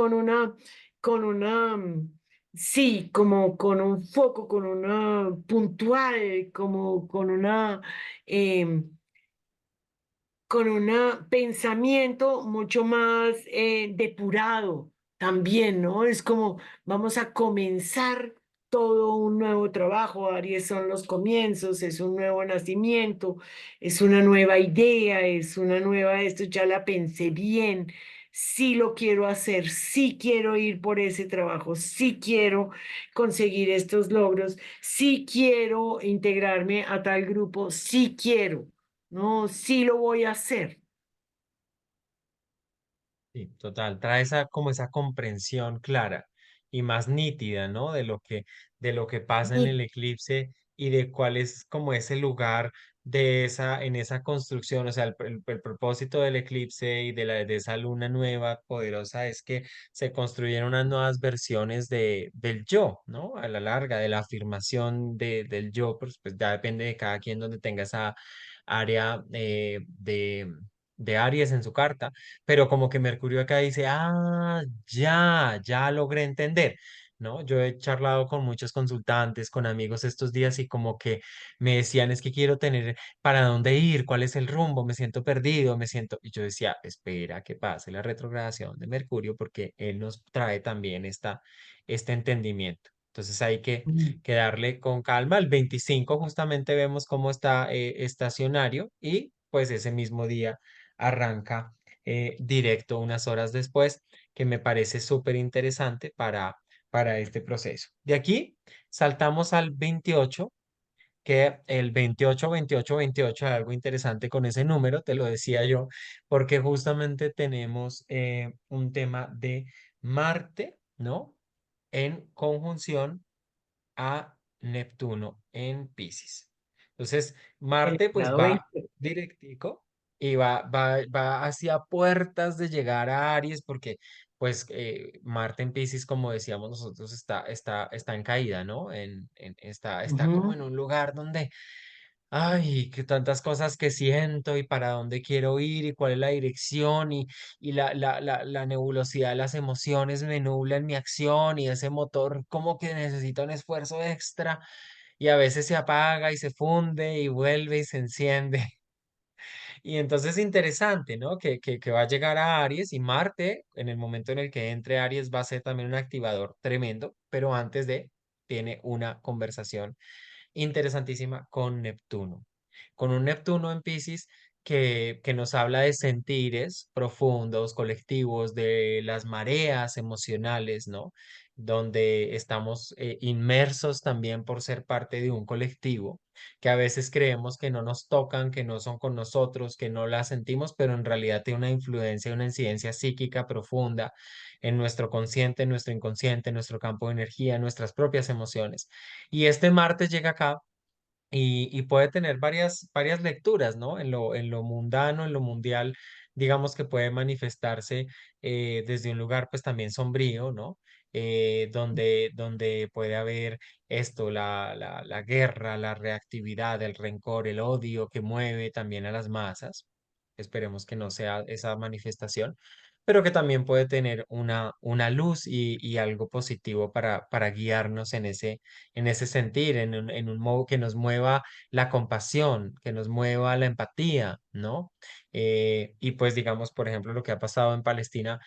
sí, como con un foco, con una puntual, como em, con un pensamiento mucho más depurado también, ¿no? Es como vamos a comenzar todo un nuevo trabajo. Aries son los comienzos, es un nuevo nacimiento, es una nueva idea, es una nueva, esto ya la pensé bien. Sí lo quiero hacer, sí quiero ir por ese trabajo, sí quiero conseguir estos logros, sí quiero integrarme a tal grupo, sí quiero. No, sí lo voy a hacer. Sí, total, trae esa, como esa comprensión clara y más nítida, ¿no? De lo que pasa en Y, el eclipse y de cuál es como ese lugar de esa, en esa construcción, o sea, el propósito del eclipse y de esa luna nueva, poderosa, es que se construyen unas nuevas versiones del yo, ¿no? A la larga, de la afirmación del yo, pues ya depende de cada quien donde tenga esa área de Aries en su carta, pero como que Mercurio acá dice, ah, ya logré entender, ¿no? Yo he charlado con muchos consultantes, con amigos estos días y como que me decían, es que quiero tener para dónde ir, cuál es el rumbo, me siento perdido, me siento, y yo decía, espera que pase la retrogradación de Mercurio porque él nos trae también este entendimiento. Entonces hay que darle con calma. El 25 justamente vemos cómo está estacionario y pues ese mismo día arranca directo unas horas después, que me parece súper interesante para este proceso. De aquí saltamos al 28, que el 28 hay algo interesante con ese número, te lo decía yo, porque justamente tenemos un tema de Marte, ¿no? En conjunción a Neptuno en Piscis. Entonces, el Marte pues grado va 20. directico y va hacia puertas de llegar a Aries porque pues Marte en Piscis, como decíamos nosotros, está en caída, ¿no? Está como Ujú. en un lugar donde ay, que tantas cosas que siento y para dónde quiero ir y cuál es la dirección y la nebulosidad de las emociones me nubla en mi acción y ese motor como que necesita un esfuerzo extra y a veces se apaga y se funde y vuelve y se enciende. Y entonces es interesante, ¿no? Que va a llegar a Aries y Marte en el momento en el que entre Aries va a ser también un activador tremendo, pero antes de, tiene una conversación interesantísima con Neptuno, con un Neptuno en Piscis que nos habla de sentires profundos, colectivos, de las mareas emocionales, ¿no? Donde estamos inmersos también por ser parte de un colectivo, que a veces creemos que no nos tocan, que no son con nosotros, que no las sentimos, pero en realidad tiene una influencia, una incidencia psíquica profunda en nuestro consciente, en nuestro inconsciente, en nuestro campo de energía, en nuestras propias emociones. Y este martes llega acá y puede tener varias lecturas, ¿no? En lo mundano, en lo mundial, digamos que puede manifestarse desde un lugar pues también sombrío, ¿no? Donde puede haber esto, la guerra, la reactividad, el rencor, el odio que mueve también a las masas. Esperemos que no sea esa manifestación, pero que también puede tener una luz y algo positivo para guiarnos en ese sentir, en un modo que nos mueva la compasión, que nos mueva la empatía, ¿no? Y pues digamos, por ejemplo, lo que ha pasado en Palestina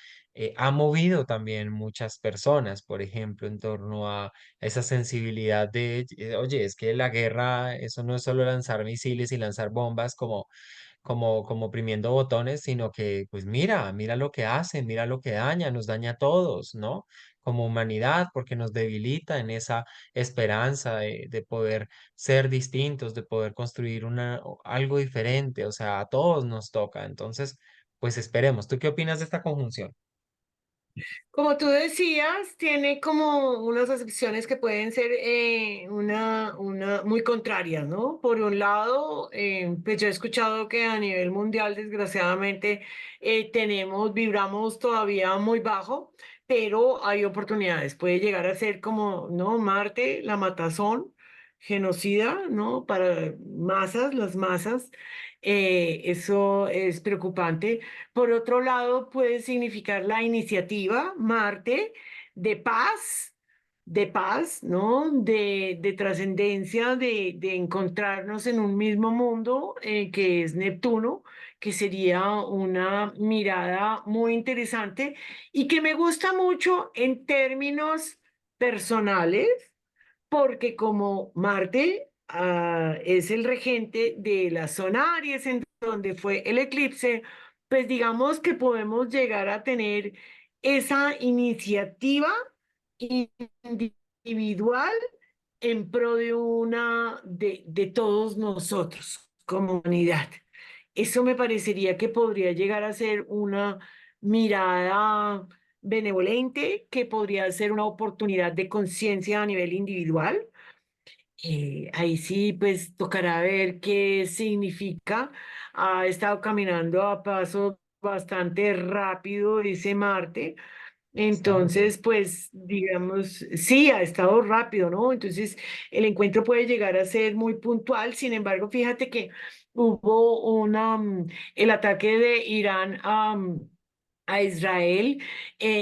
ha movido también muchas personas, por ejemplo, en torno a esa sensibilidad de, oye, es que la guerra, eso no es solo lanzar misiles y lanzar bombas como oprimiendo botones, sino que, pues mira lo que hace, mira lo que daña, nos daña a todos, ¿no? Como humanidad, porque nos debilita en esa esperanza de poder ser distintos, de poder construir algo diferente, o sea, a todos nos toca. Entonces, pues esperemos. ¿Tú qué opinas de esta conjunción? Como tú decías, tiene como unas acepciones que pueden ser una muy contrarias, ¿no? Por un lado, pues yo he escuchado que a nivel mundial, desgraciadamente, vibramos todavía muy bajo, pero hay oportunidades. Puede llegar a ser como, ¿no? Marte, la matazón, genocida, ¿no? Para masas, las masas. Eso es preocupante. Por otro lado, puede significar la iniciativa, Marte, de paz, ¿no? De trascendencia, de encontrarnos en un mismo mundo, que es Neptuno, que sería una mirada muy interesante y que me gusta mucho en términos personales porque como Marte es el regente de la zona Aries, en donde fue el eclipse, pues digamos que podemos llegar a tener esa iniciativa individual en pro de todos nosotros como humanidad. Eso me parecería que podría llegar a ser una mirada benevolente, que podría ser una oportunidad de conciencia a nivel individual. Ahí sí, pues tocará ver qué significa. Ha estado caminando a paso bastante rápido ese Marte. Bastante. Entonces, pues, digamos, sí, ha estado rápido, ¿no? Entonces, el encuentro puede llegar a ser muy puntual. Sin embargo, fíjate que hubo el ataque de Irán a Israel.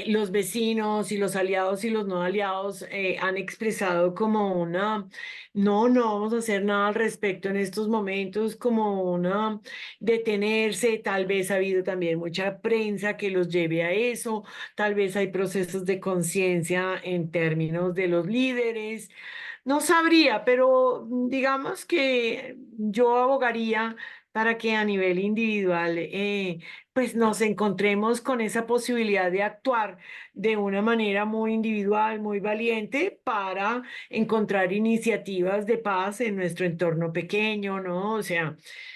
Los vecinos y los aliados y los no aliados han expresado como no vamos a hacer nada al respecto en estos momentos, como una detenerse. Tal vez ha habido también mucha prensa que los lleve a eso. Tal vez hay procesos de conciencia en términos de los líderes. No sabría, pero digamos que yo abogaría para que a nivel individual, pues nos encontremos con esa posibilidad de actuar de una manera muy individual, muy valiente para encontrar iniciativas de paz en nuestro entorno pequeño, ¿no? O sea,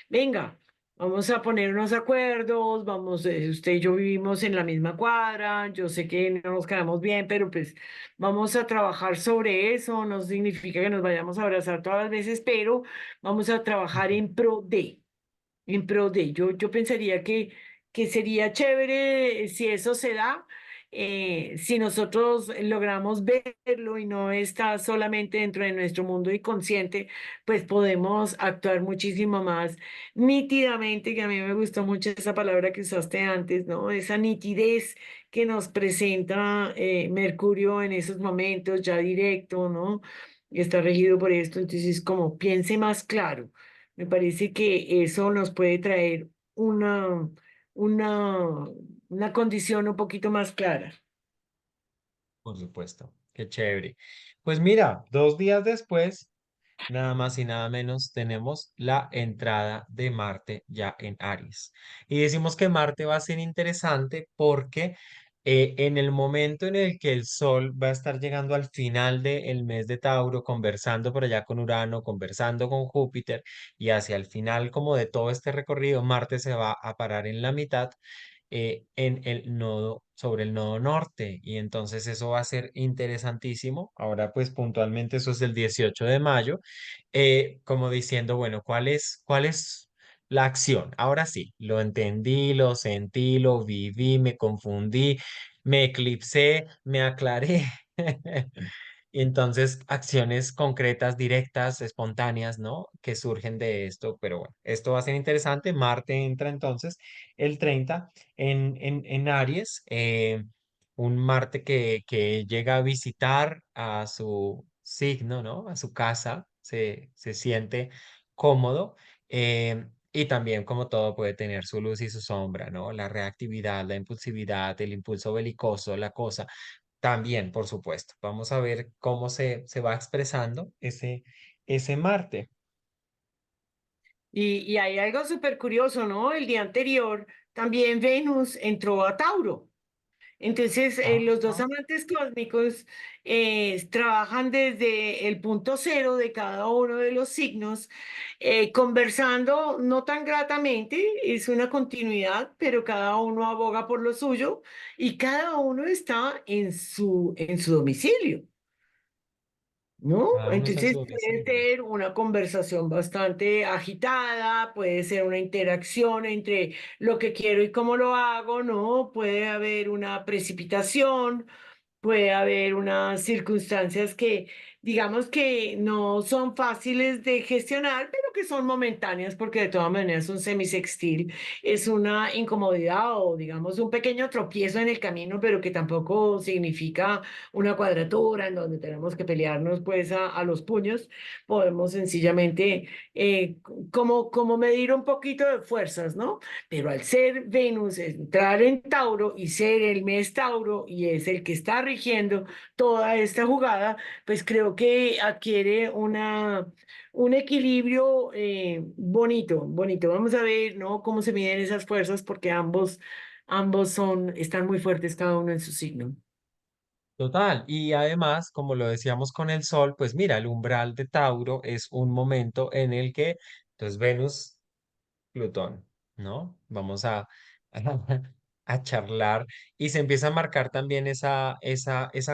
venga. Vamos a poner unos acuerdos, usted y yo vivimos en la misma cuadra, yo sé que no nos quedamos bien, pero pues vamos a trabajar sobre eso, no significa que nos vayamos a abrazar todas las veces, pero vamos a trabajar en pro de. Yo pensaría que sería chévere si eso se da, si nosotros logramos verlo y no está solamente dentro de nuestro mundo inconsciente, pues podemos actuar muchísimo más nítidamente, que a mí me gustó mucho esa palabra que usaste antes, ¿no? Esa nitidez que nos presenta Mercurio en esos momentos, ya directo, ¿no? Y está regido por esto, entonces como piense más claro. Me parece que eso nos puede traer una, una condición un poquito más clara. Por supuesto, qué chévere. Pues mira, 2 días después. nada más y nada menos tenemos la entrada de Marte ya en Aries. Y decimos que Marte va a ser interesante porque en el momento en el que el Sol va a estar llegando al final del mes de Tauro, conversando por allá con Urano, conversando con Júpiter, y hacia el final como de todo este recorrido, Marte se va a parar en la mitad en el nodo, sobre el nodo norte. Y entonces eso va a ser interesantísimo. Ahora, pues puntualmente eso es el 18 de mayo, como diciendo, bueno, cuál es la acción? Ahora sí, lo entendí, lo sentí, lo viví, me confundí, me eclipsé, me aclaré. Y entonces, acciones concretas, directas, espontáneas, ¿no? Que surgen de esto, pero bueno, esto va a ser interesante. Marte entra entonces el 30 en Aries, un Marte que llega a visitar a su signo, ¿no? A su casa, se siente cómodo. Y también, como todo, puede tener su luz y su sombra, ¿no? La reactividad, la impulsividad, el impulso belicoso, la cosa. También, por supuesto. Vamos a ver cómo se va expresando ese Marte. Y hay algo súper curioso, ¿no? El día anterior también Venus entró a Tauro. Entonces, los dos Ajá. amantes cósmicos trabajan desde el punto cero de cada uno de los signos, conversando no tan gratamente, es una continuidad, pero cada uno aboga por lo suyo y cada uno está en su domicilio. ¿No? Cada uno está en Entonces su puede domicilio. ser una conversación bastante agitada, puede ser una interacción entre lo que quiero y cómo lo hago, ¿no? Puede haber una precipitación, puede haber unas circunstancias que, digamos que no son fáciles de gestionar, pero que son momentáneas porque de todas maneras un semisextil es una incomodidad o digamos un pequeño tropiezo en el camino, pero que tampoco significa una cuadratura en donde tenemos que pelearnos pues a los puños. Podemos sencillamente como medir un poquito de fuerzas, ¿no? Pero al ser Venus, entrar en Tauro y ser el mes Tauro y es el que está rigiendo toda esta jugada, pues creo que adquiere un equilibrio bonito, bonito. Vamos a ver, ¿no? Cómo se miden esas fuerzas porque ambos están muy fuertes cada uno en su signo. Total. Y además, como lo decíamos con el Sol, pues mira, el umbral de Tauro es un momento en el que, entonces Venus Plutón, ¿no? Vamos a charlar y se empieza a marcar también esa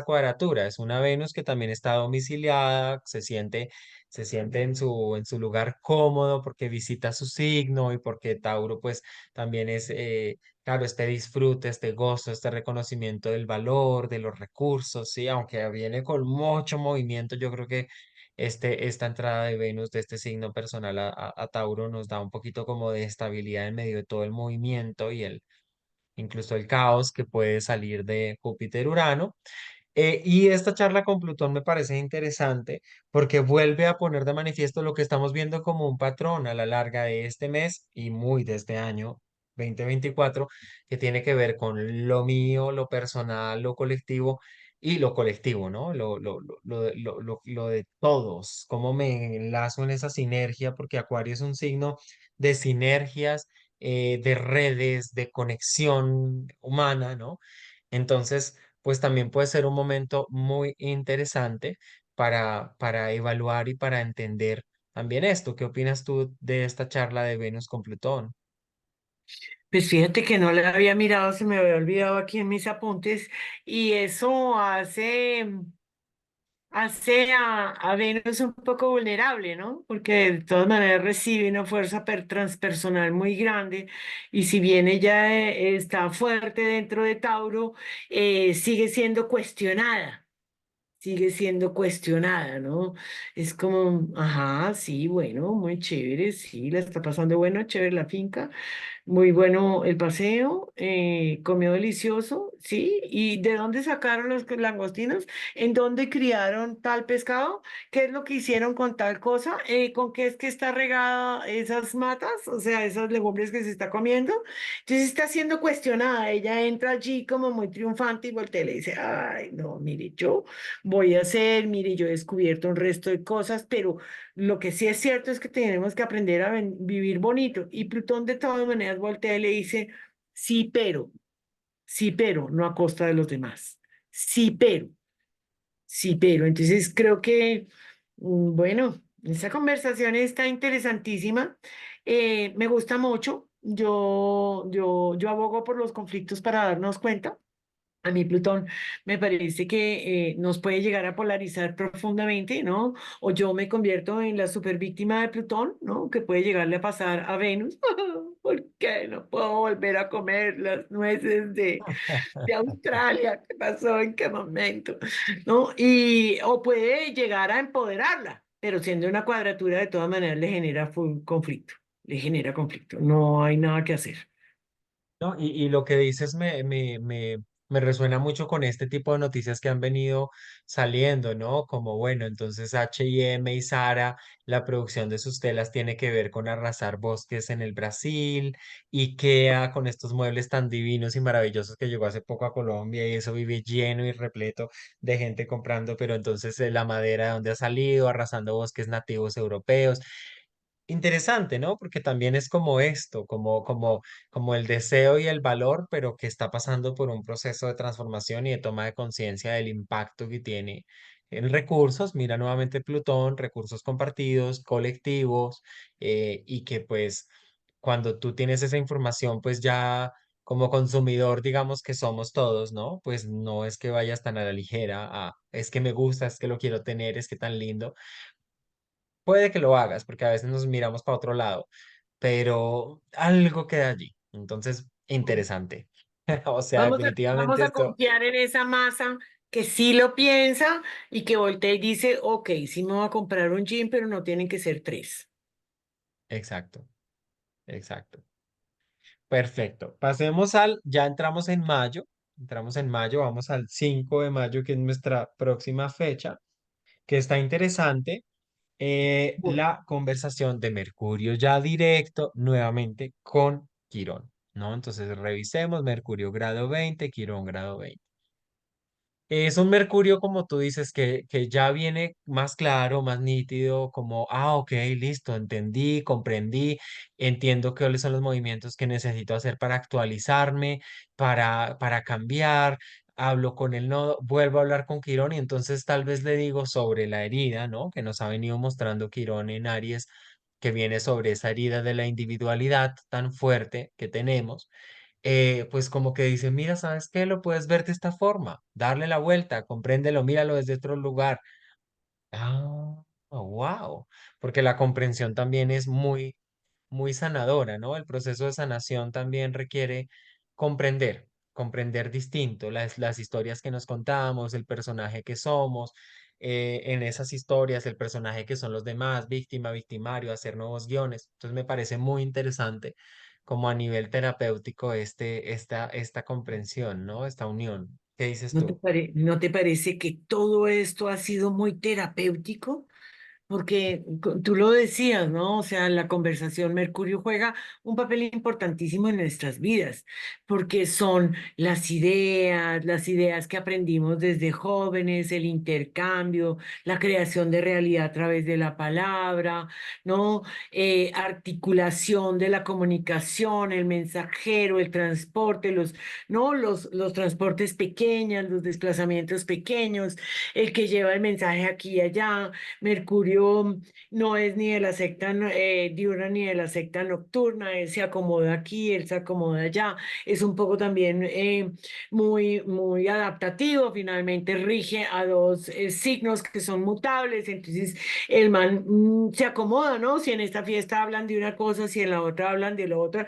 cuadratura. Es una Venus que también está domiciliada, se siente en su lugar cómodo porque visita su signo y porque Tauro pues también es, claro, este disfrute, este gozo, este reconocimiento del valor, de los recursos, ¿sí? Aunque viene con mucho movimiento, yo creo que esta entrada de Venus de este signo personal a Tauro nos da un poquito como de estabilidad en medio de todo el movimiento y incluso el caos que puede salir de Júpiter-Urano. Y esta charla con Plutón me parece interesante porque vuelve a poner de manifiesto lo que estamos viendo como un patrón a la larga de este mes y muy de este año 2024, que tiene que ver con lo mío, lo personal, lo colectivo y lo colectivo, ¿no? Lo de todos, cómo me enlazo en esa sinergia, porque Acuario es un signo de sinergias, de redes, de conexión humana, ¿no? Entonces, pues también puede ser un momento muy interesante para evaluar y para entender también esto. ¿Qué opinas tú de esta charla de Venus con Plutón? Pues fíjate que no la había mirado, se me había olvidado aquí en mis apuntes y eso hace a Venus un poco vulnerable, ¿no? Porque de todas maneras recibe una fuerza transpersonal muy grande y si bien ella está fuerte dentro de Tauro, sigue siendo cuestionada. Sigue siendo cuestionada, ¿no? Es como, ajá, sí, bueno, muy chévere, sí, la está pasando bueno, chévere la finca, muy bueno el paseo, comió delicioso, ¿sí? ¿Y de dónde sacaron los langostinos? ¿En dónde criaron tal pescado? ¿Qué es lo que hicieron con tal cosa? ¿Con qué es que está regada esas matas? O sea, esas legumbres que se está comiendo. Entonces está siendo cuestionada. Ella entra allí como muy triunfante y voltea y le dice, ay, no, mire, yo voy a hacer, mire, yo he descubierto un resto de cosas, pero lo que sí es cierto es que tenemos que aprender a vivir bonito. Y Plutón de todas maneras voltea y le dice, sí, pero, no a costa de los demás. Sí, pero. Sí, pero entonces creo que, bueno, esa conversación está interesantísima. Me gusta mucho. Yo abogo por los conflictos para darnos cuenta. A mí Plutón me parece que nos puede llegar a polarizar profundamente, ¿no? O yo me convierto en la supervíctima de Plutón, ¿no? Que puede llegarle a pasar a Venus. ¿Por qué no puedo volver a comer las nueces de Australia? ¿Qué pasó? ¿En qué momento? ¿No? O puede llegar a empoderarla, pero siendo una cuadratura, de todas maneras le genera conflicto. Le genera conflicto. No hay nada que hacer. ¿No? Y lo que dices me resuena mucho con este tipo de noticias que han venido saliendo, ¿no? Como, bueno, entonces H&M y Zara, la producción de sus telas tiene que ver con arrasar bosques en el Brasil, IKEA con estos muebles tan divinos y maravillosos que llegó hace poco a Colombia y eso vive lleno y repleto de gente comprando, pero entonces la madera de dónde ha salido, arrasando bosques nativos europeos. Interesante, ¿no? Porque también es como esto, como el deseo y el valor, pero que está pasando por un proceso de transformación y de toma de conciencia del impacto que tiene en recursos. Mira nuevamente Plutón, recursos compartidos, colectivos, y que pues cuando tú tienes esa información, pues ya como consumidor, digamos que somos todos, ¿no? Pues no es que vayas tan a la ligera, es que me gusta, es que lo quiero tener, es que tan lindo. Puede que lo hagas, porque a veces nos miramos para otro lado, pero algo queda allí. Entonces, interesante. O sea, Vamos definitivamente a esto, confiar en esa masa que sí lo piensa y que voltea y dice, ok, sí me voy a comprar un jean, pero no tienen que ser tres. exacto, exacto. Perfecto. Ya entramos en mayo, vamos al 5 de mayo, que es nuestra próxima fecha, que está interesante. Bueno, La conversación de Mercurio ya directo nuevamente con Quirón, ¿no? Entonces revisemos Mercurio grado 20, Quirón grado 20. Es un Mercurio, como tú dices, que ya viene más claro, más nítido, como, ok, listo, entendí, comprendí, entiendo cuáles son los movimientos que necesito hacer para actualizarme, para cambiar, hablo con el nodo, vuelvo a hablar con Quirón y entonces tal vez le digo sobre la herida, ¿no? Que nos ha venido mostrando Quirón en Aries, que viene sobre esa herida de la individualidad tan fuerte que tenemos, pues como que dice, mira, ¿sabes qué? Lo puedes ver de esta forma, darle la vuelta, compréndelo, míralo desde otro lugar. Ah, wow, porque la comprensión también es muy sanadora, ¿no? El proceso de sanación también requiere comprender distinto las historias que nos contamos, el personaje que somos, en esas historias, el personaje que son los demás, víctima, victimario, hacer nuevos guiones. Entonces me parece muy interesante como a nivel terapéutico esta comprensión, ¿no? Esta unión. ¿Qué dices tú? ¿No te parece que todo esto ha sido muy terapéutico? Porque tú lo decías, ¿no? O sea, la conversación, Mercurio juega un papel importantísimo en nuestras vidas, porque son las ideas que aprendimos desde jóvenes, el intercambio, la creación de realidad a través de la palabra, ¿no? Articulación de la comunicación, el mensajero, el transporte, ¿no? Los transportes pequeños, los desplazamientos pequeños, el que lleva el mensaje aquí y allá. Mercurio no es ni de la secta diurna ni de la secta nocturna, él se acomoda aquí, él se acomoda allá, es un poco también muy adaptativo, finalmente rige a dos signos que son mutables, entonces el man se acomoda, ¿no? Si en esta fiesta hablan de una cosa, si en la otra hablan de la otra,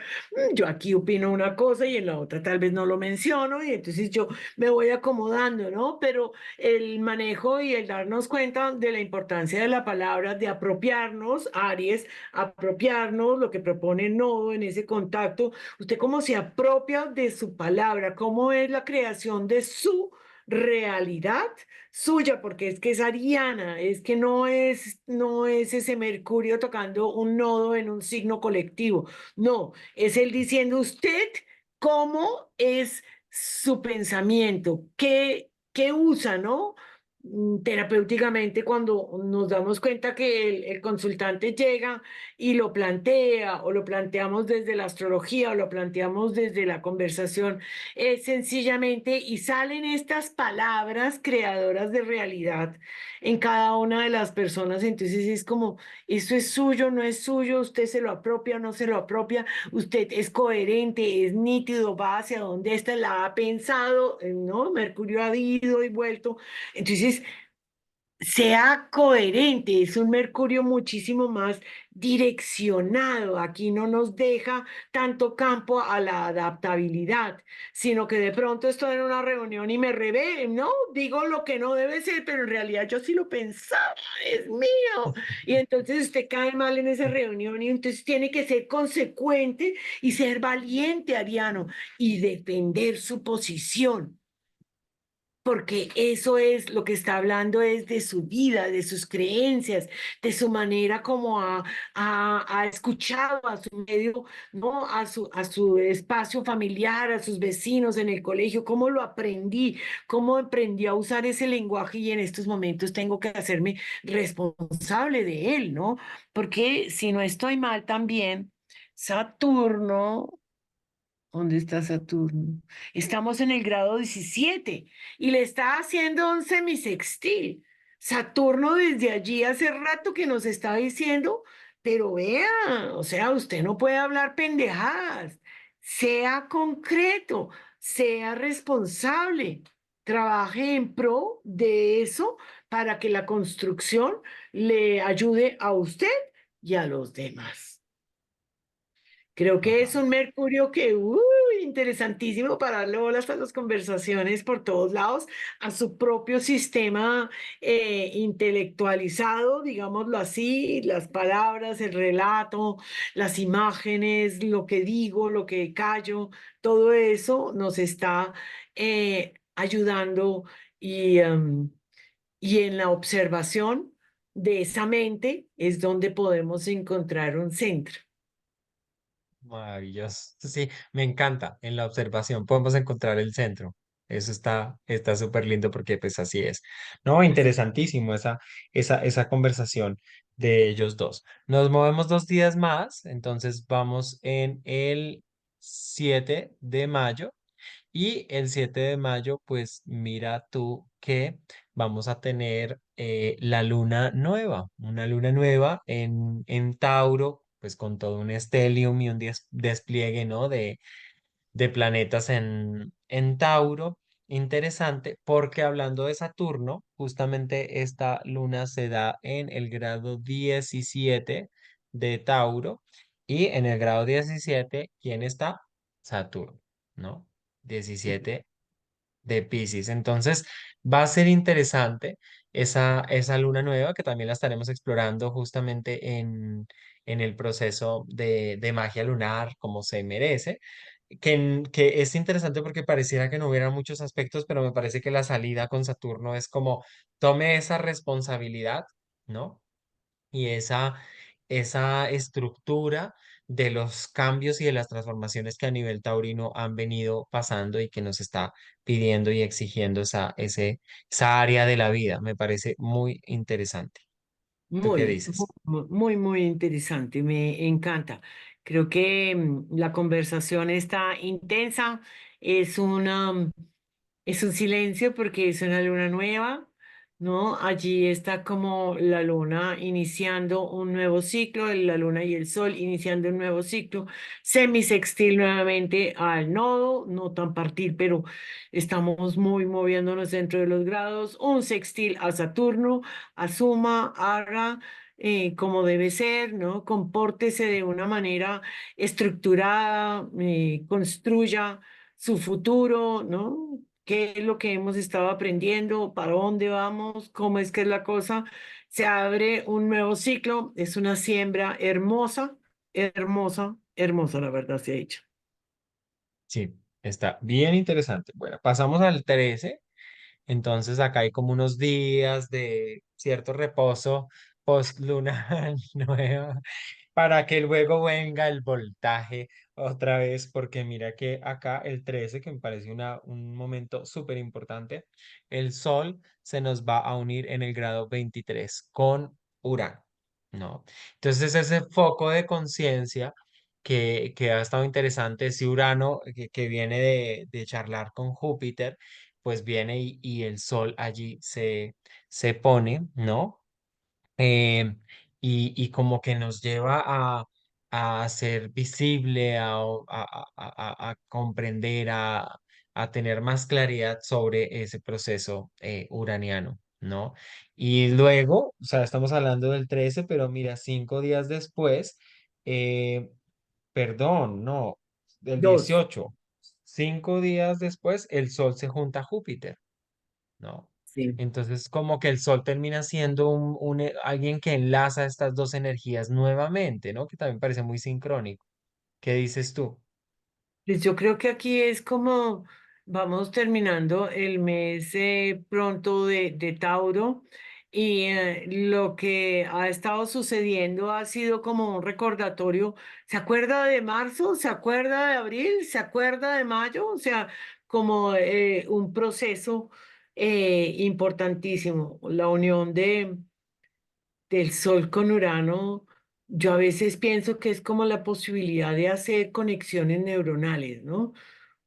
yo aquí opino una cosa y en la otra tal vez no lo menciono y entonces yo me voy acomodando, ¿no? Pero el manejo y el darnos cuenta de la importancia de la palabra, de apropiarnos, Aries, apropiarnos, lo que propone el nodo en ese contacto, usted cómo se apropia de su palabra, cómo es la creación de su realidad suya, porque es que es ariana, es que no es ese Mercurio tocando un nodo en un signo colectivo, no, es él diciendo usted cómo es su pensamiento, qué usa, ¿no? terapéuticamente cuando nos damos cuenta que el consultante llega y lo plantea o lo planteamos desde la astrología o lo planteamos desde la conversación, sencillamente y salen estas palabras creadoras de realidad en cada una de las personas. Entonces es como, esto es suyo, no es suyo, usted se lo apropia, no se lo apropia, usted es coherente, es nítido, va hacia donde ésta la ha pensado, ¿no? Mercurio ha ido y vuelto. Entonces, sea coherente, es un Mercurio muchísimo más direccionado. Aquí no nos deja tanto campo a la adaptabilidad, sino que de pronto estoy en una reunión y me revelo, ¿no? Digo lo que no debe ser, pero en realidad yo sí lo pensaba, es mío. Y entonces usted cae mal en esa reunión y entonces tiene que ser consecuente y ser valiente, Ariano, y defender su posición, porque eso es lo que está hablando, es de su vida, de sus creencias, de su manera como ha escuchado a su medio, ¿no? A su espacio familiar, a sus vecinos en el colegio, cómo lo aprendí, cómo aprendí a usar ese lenguaje y en estos momentos tengo que hacerme responsable de él, ¿no? Porque si no estoy mal también, Saturno. ¿Dónde está Saturno? Estamos en el grado 17 y le está haciendo un semisextil. Saturno desde allí hace rato que nos está diciendo, pero vea, o sea, usted no puede hablar pendejadas. Sea concreto, sea responsable, trabaje en pro de eso para que la construcción le ayude a usted y a los demás. Creo que es Total. un Mercurio que, interesantísimo para darle bolas a las conversaciones por todos lados, a su propio sistema intelectualizado, digámoslo así, las palabras, el relato, las imágenes, lo que digo, lo que callo, todo eso nos está ayudando y en la observación de esa mente es donde podemos encontrar un centro. Maravilloso. Sí, me encanta. En la observación podemos encontrar el centro. Eso está súper lindo porque pues así es. No, interesantísimo esa conversación de ellos dos. Nos movemos 2 días más, entonces vamos en el 7 de mayo. Y el 7 de mayo, pues mira tú que vamos a tener la luna nueva, una luna nueva en Tauro, pues con todo un estelium y un despliegue, ¿no? De planetas en Tauro. Interesante, porque hablando de Saturno, justamente esta luna se da en el grado 17 de Tauro y en el grado 17, ¿quién está? Saturno, ¿no? 17 de Piscis. Entonces, va a ser interesante esa luna nueva que también la estaremos explorando justamente en el proceso de magia lunar, como se merece. Que es interesante porque pareciera que no hubiera muchos aspectos, pero me parece que la salida con Saturno es como tome esa responsabilidad, ¿no? Y esa estructura de los cambios y de las transformaciones que a nivel taurino han venido pasando y que nos está pidiendo y exigiendo esa área de la vida. Me parece muy interesante. ¿Tú qué Muy, dices? muy, muy interesante, me encanta. Creo que la conversación está intensa, es una, es un silencio porque es una luna nueva, ¿no? Allí está como la luna iniciando un nuevo ciclo, la luna y el sol iniciando un nuevo ciclo, semisextil nuevamente al nodo, no tan partir, pero estamos muy moviéndonos dentro de los grados, un sextil a Saturno, asuma, haga como debe ser, ¿no? Compórtese de una manera estructurada, construya su futuro, ¿no? ¿Qué es lo que hemos estado aprendiendo? ¿Para dónde vamos? ¿Cómo es que es la cosa? Se abre un nuevo ciclo, es una siembra hermosa, hermosa, hermosa, la verdad se ha dicho. Sí, está bien interesante. Bueno, pasamos al 13. Entonces acá hay como unos días de cierto reposo post luna nueva para que luego venga el voltaje otra vez, porque mira que acá el 13, que me parece un momento súper importante, el Sol se nos va a unir en el grado 23 con Urano, ¿no? Entonces ese foco de conciencia que ha estado interesante, si Urano, que viene de charlar con Júpiter, pues viene y el Sol allí se pone, ¿no? Y como que nos lleva a ser visible, a comprender, a tener más claridad sobre ese proceso uraniano, ¿no? Y luego, o sea, estamos hablando del 13, pero mira, 5 días después, eh, perdón, no, del Dos, 18, 5 días después, el Sol se junta a Júpiter. ¿No? sí. Entonces, como que el Sol termina siendo alguien que enlaza estas dos energías nuevamente, ¿no? Que también parece muy sincrónico. ¿Qué dices tú? Pues yo creo que aquí es como vamos terminando el mes pronto de Tauro y lo que ha estado sucediendo ha sido como un recordatorio. ¿Se acuerda de marzo? ¿Se acuerda de abril? ¿Se acuerda de mayo? O sea, como un proceso importantísimo. La unión del Sol con Urano, yo a veces pienso que es como la posibilidad de hacer conexiones neuronales, ¿no?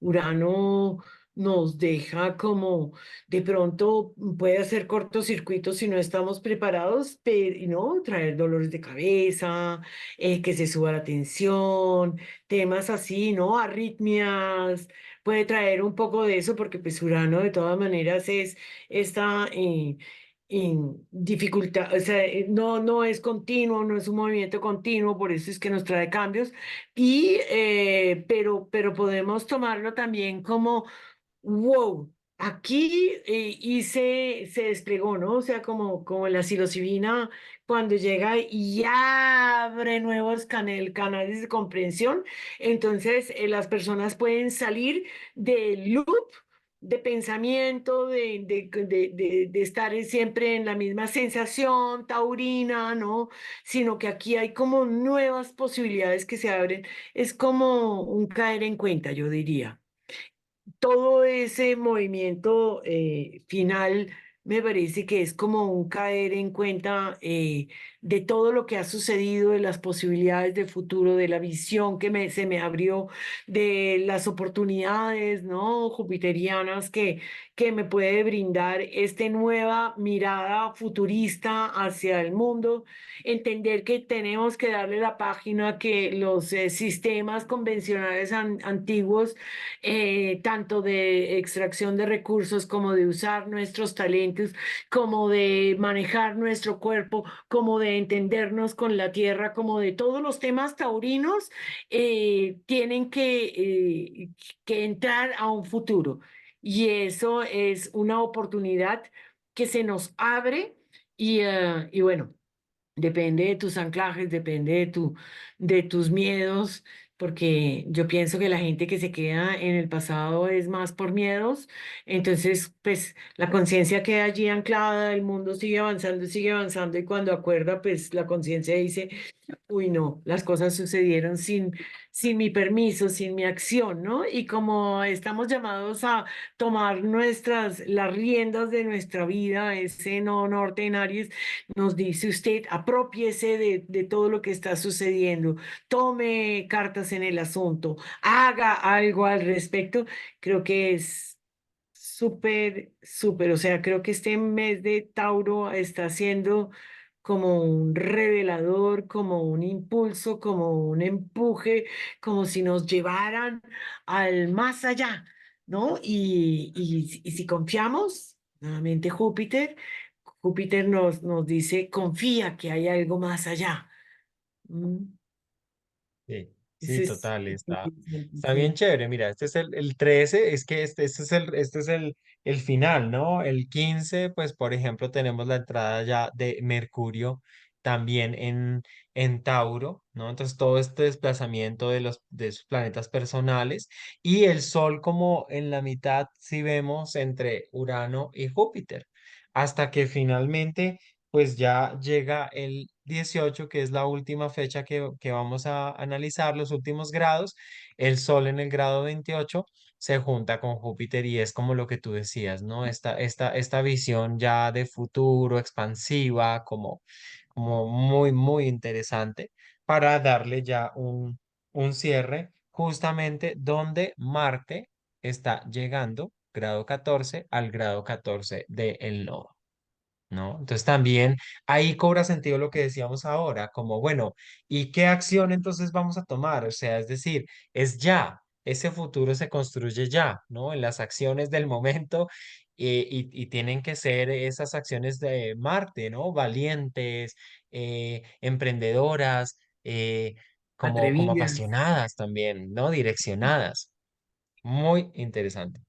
Urano nos deja como de pronto puede hacer cortocircuitos si no estamos preparados, pero y no traer dolores de cabeza, que se suba la tensión, temas así, ¿no? Arritmias, puede traer un poco de eso porque pues Urano de todas maneras es esta dificultad, o sea, no es continuo, no es un movimiento continuo, por eso es que nos trae cambios pero podemos tomarlo también como, wow, aquí y se desplegó, ¿no? O sea, como la psilocibina cuando llega y abre nuevos canales de comprensión, entonces las personas pueden salir del loop de pensamiento, de estar siempre en la misma sensación taurina, ¿no? Sino que aquí hay como nuevas posibilidades que se abren. Es como un caer en cuenta, yo diría. Todo ese movimiento final me parece que es como un caer en cuenta de todo lo que ha sucedido, de las posibilidades de futuro, de la visión se me abrió, de las oportunidades, ¿no? Jupiterianas que me puede brindar esta nueva mirada futurista hacia el mundo, entender que tenemos que darle la página que los sistemas convencionales antiguos tanto de extracción de recursos como de usar nuestros talentos, como de manejar nuestro cuerpo, como de entendernos con la tierra, como de todos los temas taurinos, tienen que entrar a un futuro. Y eso es una oportunidad que se nos abre y bueno. Depende de tus anclajes, depende de tus miedos, porque yo pienso que la gente que se queda en el pasado es más por miedos. Entonces, pues la conciencia queda allí anclada, el mundo sigue avanzando y cuando acuerda, pues la conciencia dice, uy, no, las cosas sucedieron sin mi permiso, sin mi acción, ¿no? Y como estamos llamados a tomar las riendas de nuestra vida, ese no norte en Aries, nos dice usted, apropiese de todo lo que está sucediendo, tome cartas en el asunto, haga algo al respecto. Creo que es súper, súper, o sea, creo que este mes de Tauro está siendo como un revelador, como un impulso, como un empuje, como si nos llevaran al más allá, ¿no? Y si confiamos, nuevamente Júpiter nos dice, confía que hay algo más allá. Mm, Sí, Eso sí, es total, interesante, está bien sí. chévere. Mira, este es el 13, es que este es el final, ¿no? El 15, pues, por ejemplo, tenemos la entrada ya de Mercurio también en Tauro, ¿no? Entonces, todo este desplazamiento de sus planetas personales y el Sol como en la mitad, si vemos, entre Urano y Júpiter, hasta que finalmente, pues, ya llega 18, que es la última fecha que vamos a analizar, los últimos grados, el Sol en el grado 28 se junta con Júpiter y es como lo que tú decías, ¿no? Esta visión ya de futuro, expansiva, como muy, muy interesante para darle ya un cierre justamente donde Marte está llegando, grado 14, al grado 14 del nodo. ¿No? Entonces también ahí cobra sentido lo que decíamos ahora, como bueno, ¿y qué acción entonces vamos a tomar? O sea, es decir, es ya, ese futuro se construye ya, ¿no? En las acciones del momento y tienen que ser esas acciones de Marte, ¿no? Valientes, emprendedoras, como Atrevidas. apasionadas también, ¿no? Direccionadas. Muy interesante.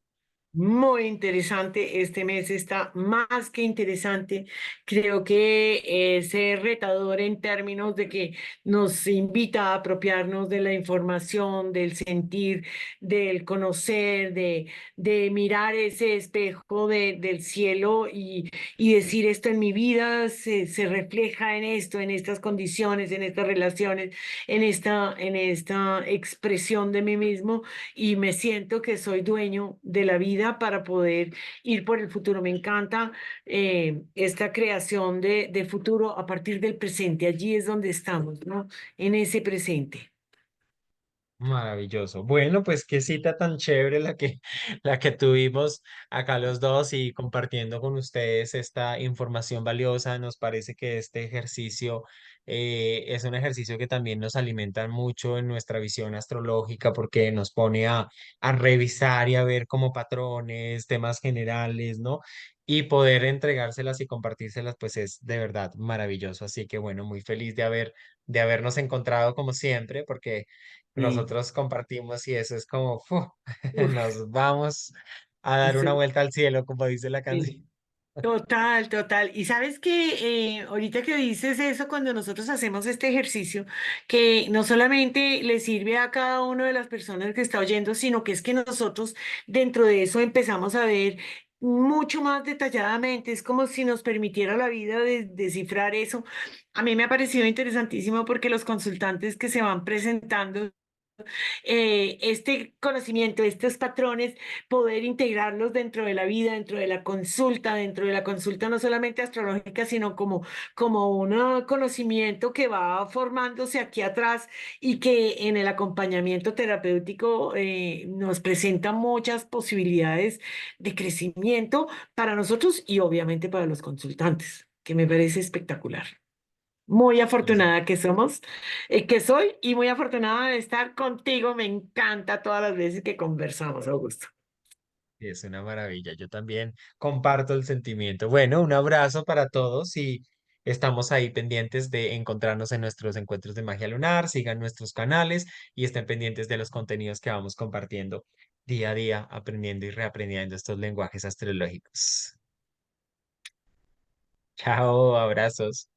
Muy interesante, este mes está más que interesante. Creo que es retador en términos de que nos invita a apropiarnos de la información, del sentir, del conocer, de mirar ese espejo del cielo y decir esto en mi vida se refleja en esto, en estas condiciones, en estas relaciones, en esta expresión de mí mismo y me siento que soy dueño de la vida para poder ir por el futuro. Me encanta esta creación de futuro a partir del presente. Allí es donde estamos, ¿no? En ese presente. Maravilloso. Bueno, pues qué cita tan chévere la que tuvimos acá los dos y compartiendo con ustedes esta información valiosa. Nos parece que este ejercicio es un ejercicio que también nos alimenta mucho en nuestra visión astrológica porque nos pone a revisar y a ver como patrones, temas generales, ¿no? Y poder entregárselas y compartírselas, pues es de verdad maravilloso. Así que bueno, muy feliz de habernos encontrado como siempre, porque Sí. nosotros compartimos y eso es como, Uf, nos vamos a dar una eso, vuelta al cielo, como dice la canción. sí. Total, total. Y sabes que ahorita que dices eso, cuando nosotros hacemos este ejercicio, que no solamente le sirve a cada una de las personas que está oyendo, sino que es que nosotros dentro de eso empezamos a ver mucho más detalladamente, es como si nos permitiera la vida descifrar eso. A mí me ha parecido interesantísimo porque los consultantes que se van presentando este conocimiento, estos patrones, poder integrarlos dentro de la vida, dentro de la consulta no solamente astrológica, sino como un conocimiento que va formándose aquí atrás y que en el acompañamiento terapéutico nos presenta muchas posibilidades de crecimiento para nosotros y obviamente para los consultantes, que me parece espectacular. Muy Es, afortunada que somos, que soy y muy afortunada de estar contigo. Me encanta todas las veces que conversamos, Augusto. es una maravilla. Yo también comparto el sentimiento. Bueno, un abrazo para todos y estamos ahí pendientes de encontrarnos en nuestros encuentros de magia lunar. Sigan nuestros canales y estén pendientes de los contenidos que vamos compartiendo día a día, aprendiendo y reaprendiendo estos lenguajes astrológicos. Chao, abrazos.